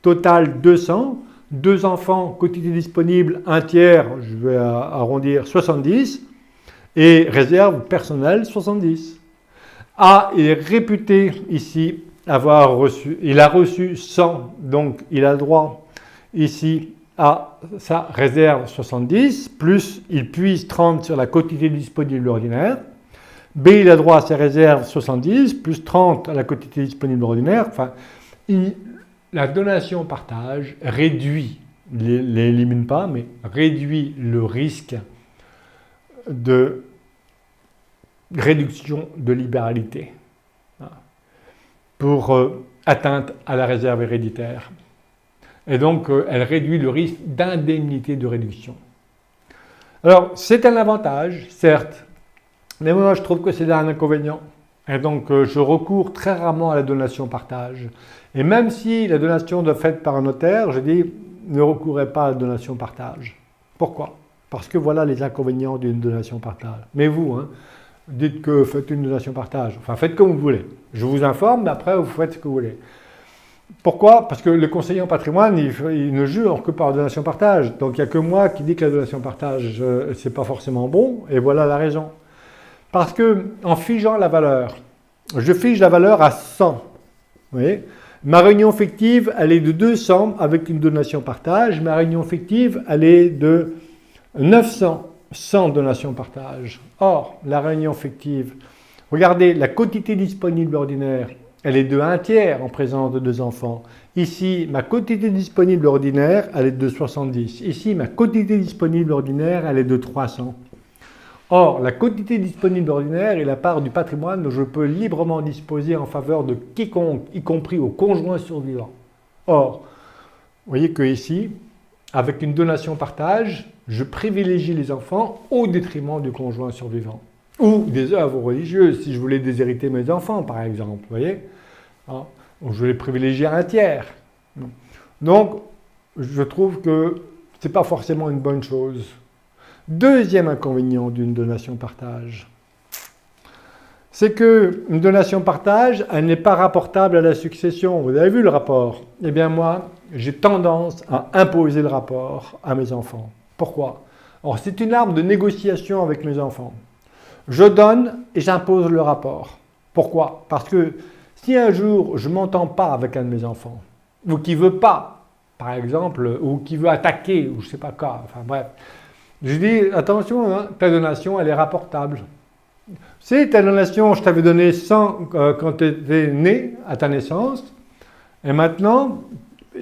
total 200, 2 enfants, quotité disponible 1 tiers, je vais arrondir 70, et réserve personnelle 70. A est réputé ici avoir reçu, il a reçu 100, donc il a droit ici à sa réserve 70, plus il puise 30 sur la quotité disponible ordinaire. B, il a droit à ses réserves 70, plus 30 à la quotité disponible ordinaire. Enfin, la donation partage réduit, l'élimine pas, mais réduit le risque de réduction de libéralité pour atteinte à la réserve héréditaire. Et donc, elle réduit le risque d'indemnité de réduction. Alors, c'est un avantage, certes, mais moi, je trouve que c'est un inconvénient. Et donc, je recours très rarement à la donation partage. Et même si la donation doit être faite par un notaire, je dis, ne recourez pas à la donation partage. Pourquoi? Parce que voilà les inconvénients d'une donation partage. Mais vous, dites que faites une donation partage. Enfin, faites comme vous voulez. Je vous informe, mais après, vous faites ce que vous voulez. Pourquoi? Parce que le conseiller en patrimoine, il ne jure que par donation partage. Donc, il n'y a que moi qui dis que la donation partage, c'est pas forcément bon. Et voilà la raison. Parce que, en figeant la valeur, je fige la valeur à 100. Vous voyez? Ma réunion fictive, elle est de 200 avec une donation partage. Ma réunion fictive, elle est de 900 sans donation partage. Or, la réunion fictive, regardez, la quotité disponible ordinaire, elle est de 1 tiers en présence de 2 enfants. Ici, ma quotité disponible ordinaire, elle est de 70. Ici, ma quotité disponible ordinaire, elle est de 300. Or, la quotité disponible ordinaire est la part du patrimoine dont je peux librement disposer en faveur de quiconque, y compris au conjoint survivant. Or, vous voyez que ici, avec une donation partage, je privilégie les enfants au détriment du conjoint survivant. Ou des œuvres religieuses, si je voulais déshériter mes enfants, par exemple, vous voyez, je les privilégier à 1 tiers. Donc, je trouve que ce n'est pas forcément une bonne chose. Deuxième inconvénient d'une donation partage, c'est qu'une donation partage, elle n'est pas rapportable à la succession. Vous avez vu le rapport? Eh bien moi, j'ai tendance à imposer le rapport à mes enfants. Pourquoi? Alors, c'est une arme de négociation avec mes enfants. Je donne et j'impose le rapport. Pourquoi? Parce que si un jour je ne m'entends pas avec un de mes enfants, ou qui ne veut pas, par exemple, ou qui veut attaquer, ou je ne sais pas quoi, enfin bref, je dis attention, ta donation elle est rapportable. Si ta donation, je t'avais donné 100 quand tu étais né à ta naissance, et maintenant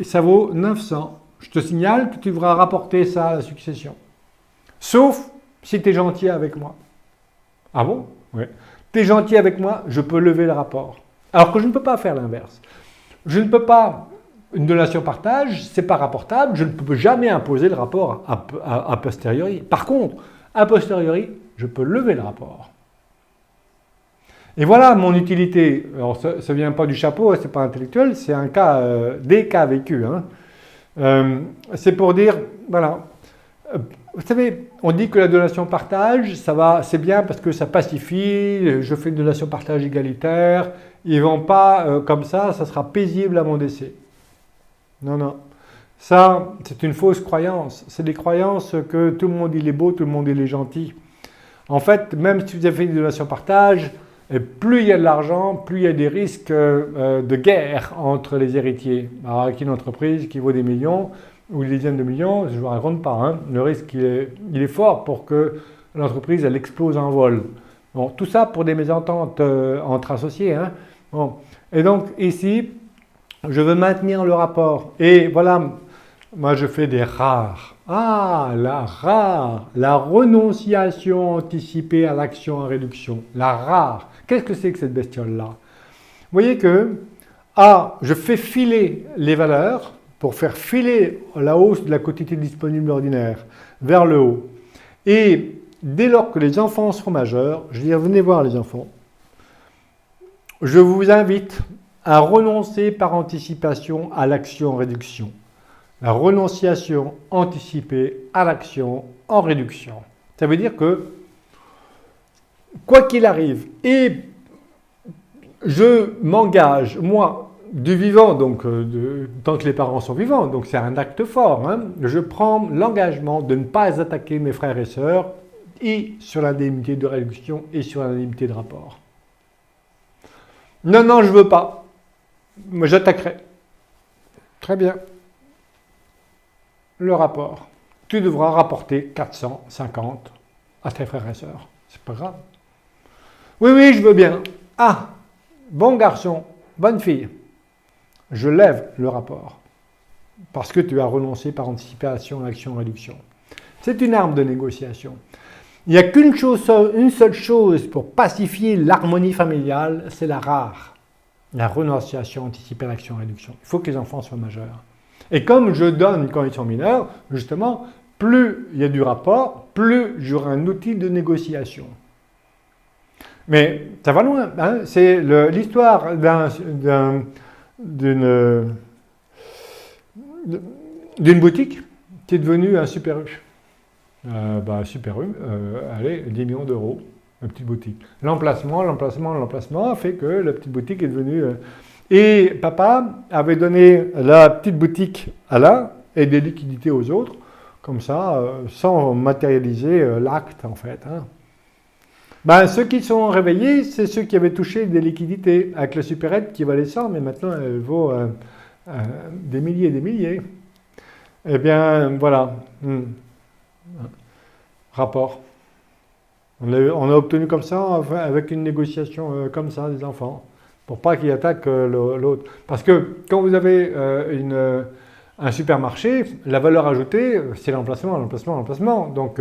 ça vaut 900. Je te signale que tu devras rapporter ça à la succession. Sauf si tu es gentil avec moi. Ah bon? Oui. Tu es gentil avec moi, je peux lever le rapport. Alors que je ne peux pas faire l'inverse. Je ne peux pas, une donation partage, ce n'est pas rapportable, je ne peux jamais imposer le rapport a posteriori. Par contre, a posteriori, je peux lever le rapport. Et voilà mon utilité. Alors ça ne vient pas du chapeau, ce n'est pas intellectuel, c'est un cas, des cas vécus. C'est pour dire, voilà. Vous savez, on dit que la donation partage, c'est bien parce que ça pacifie, je fais une donation partage égalitaire, ils ne vont pas comme ça sera paisible à mon décès. Non, non. Ça, c'est une fausse croyance. C'est des croyances que tout le monde il est beau, tout le monde il est gentil. En fait, même si vous avez fait une donation partage, et plus il y a de l'argent, plus il y a des risques de guerre entre les héritiers. Alors avec une entreprise qui vaut des millions, ou des dizaines de millions, je ne vous raconte pas, le risque il est fort pour que l'entreprise elle explose en vol. Bon, tout ça pour des mésententes entre associés. Bon. Et donc ici, je veux maintenir le rapport. Et voilà, Moi, je fais des rares. Ah, la rare, la renonciation anticipée à l'action en réduction. La rare. Qu'est-ce que c'est que cette bestiole-là? Vous voyez que, je fais filer les valeurs pour faire filer la hausse de la quantité disponible ordinaire vers le haut. Et dès lors que les enfants seront majeurs, je vais dire, venez voir les enfants. Je vous invite à renoncer par anticipation à l'action en réduction. La renonciation anticipée à l'action en réduction. Ça veut dire que, quoi qu'il arrive, et je m'engage, moi, du vivant, donc tant que les parents sont vivants, donc c'est un acte fort, hein, je prends l'engagement de ne pas attaquer mes frères et sœurs, et sur l'indemnité de réduction et sur l'indemnité de rapport. Non, non, je ne veux pas. Moi, j'attaquerai. Très bien. Le rapport. Tu devras rapporter 450 à tes frères et sœurs. C'est pas grave. Oui, oui, je veux bien. Ah, bon garçon, bonne fille. Je lève le rapport. Parce que tu as renoncé par anticipation à l'action-réduction. C'est une arme de négociation. Il n'y a une seule chose pour pacifier l'harmonie familiale, c'est la rare. La renonciation anticipée à l'action-réduction. Il faut que les enfants soient majeurs. Et comme je donne quand ils sont mineurs, justement, plus il y a du rapport, plus j'aurai un outil de négociation. Mais ça va loin. Hein, c'est l'histoire d'une boutique qui est devenue un Super U. Super U, allez, 10 millions d'euros, une petite boutique. L'emplacement a fait que la petite boutique est devenue... Et papa avait donné la petite boutique à l'un et des liquidités aux autres, comme ça, sans matérialiser l'acte en fait. Hein. Ceux qui sont réveillés, c'est ceux qui avaient touché des liquidités, avec la supérette qui valait 100, mais maintenant elle vaut des milliers et des milliers. Eh bien, voilà. Rapport. On a obtenu comme ça, avec une négociation comme ça, des enfants. Pour pas qu'ils attaquent l'autre. Parce que quand vous avez un supermarché, la valeur ajoutée, c'est l'emplacement. Donc,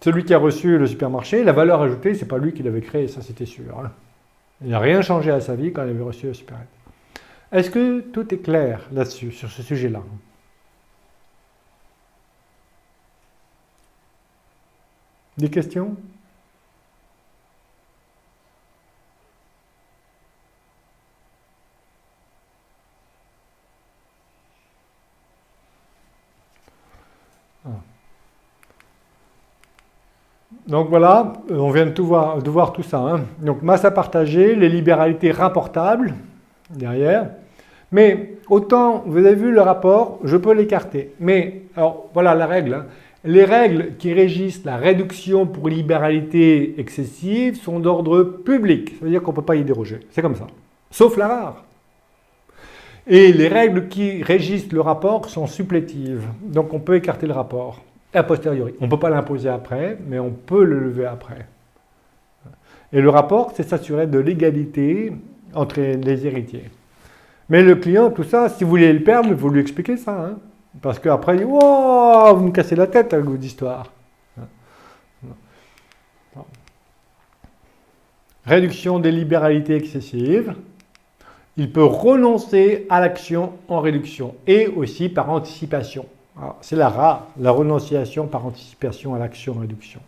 celui qui a reçu le supermarché, la valeur ajoutée, c'est pas lui qui l'avait créé, ça c'était sûr. Hein. Il n'a rien changé à sa vie quand il avait reçu le supermarché. Est-ce que tout est clair là-dessus, sur ce sujet-là? Des questions? Donc voilà, on vient de voir tout ça. Hein. Donc masse à partager, les libéralités rapportables, derrière. Mais autant, vous avez vu le rapport, je peux l'écarter. Mais, alors voilà la règle. Hein. Les règles qui régissent la réduction pour libéralité excessive sont d'ordre public. Ça veut dire qu'on ne peut pas y déroger. C'est comme ça. Sauf la rare. Et les règles qui régissent le rapport sont supplétives. Donc on peut écarter le rapport. A posteriori. On ne peut pas l'imposer après, mais on peut le lever après. Et le rapport, c'est s'assurer de l'égalité entre les héritiers. Mais le client, tout ça, si vous voulez le perdre, il faut lui expliquer ça. Hein. Parce qu'après, il dit « Wow, vous me cassez la tête avec vos histoires. » Réduction des libéralités excessives. Il peut renoncer à l'action en réduction et aussi par anticipation. C'est la rare, la renonciation par anticipation à l'action en réduction.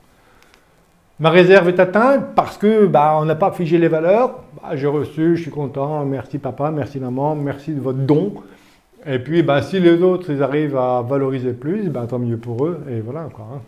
Ma réserve est atteinte parce que on n'a pas figé les valeurs. J'ai reçu, je suis content, merci papa, merci maman, merci de votre don. Et puis si les autres ils arrivent à valoriser plus, tant mieux pour eux. Et voilà quoi. Hein.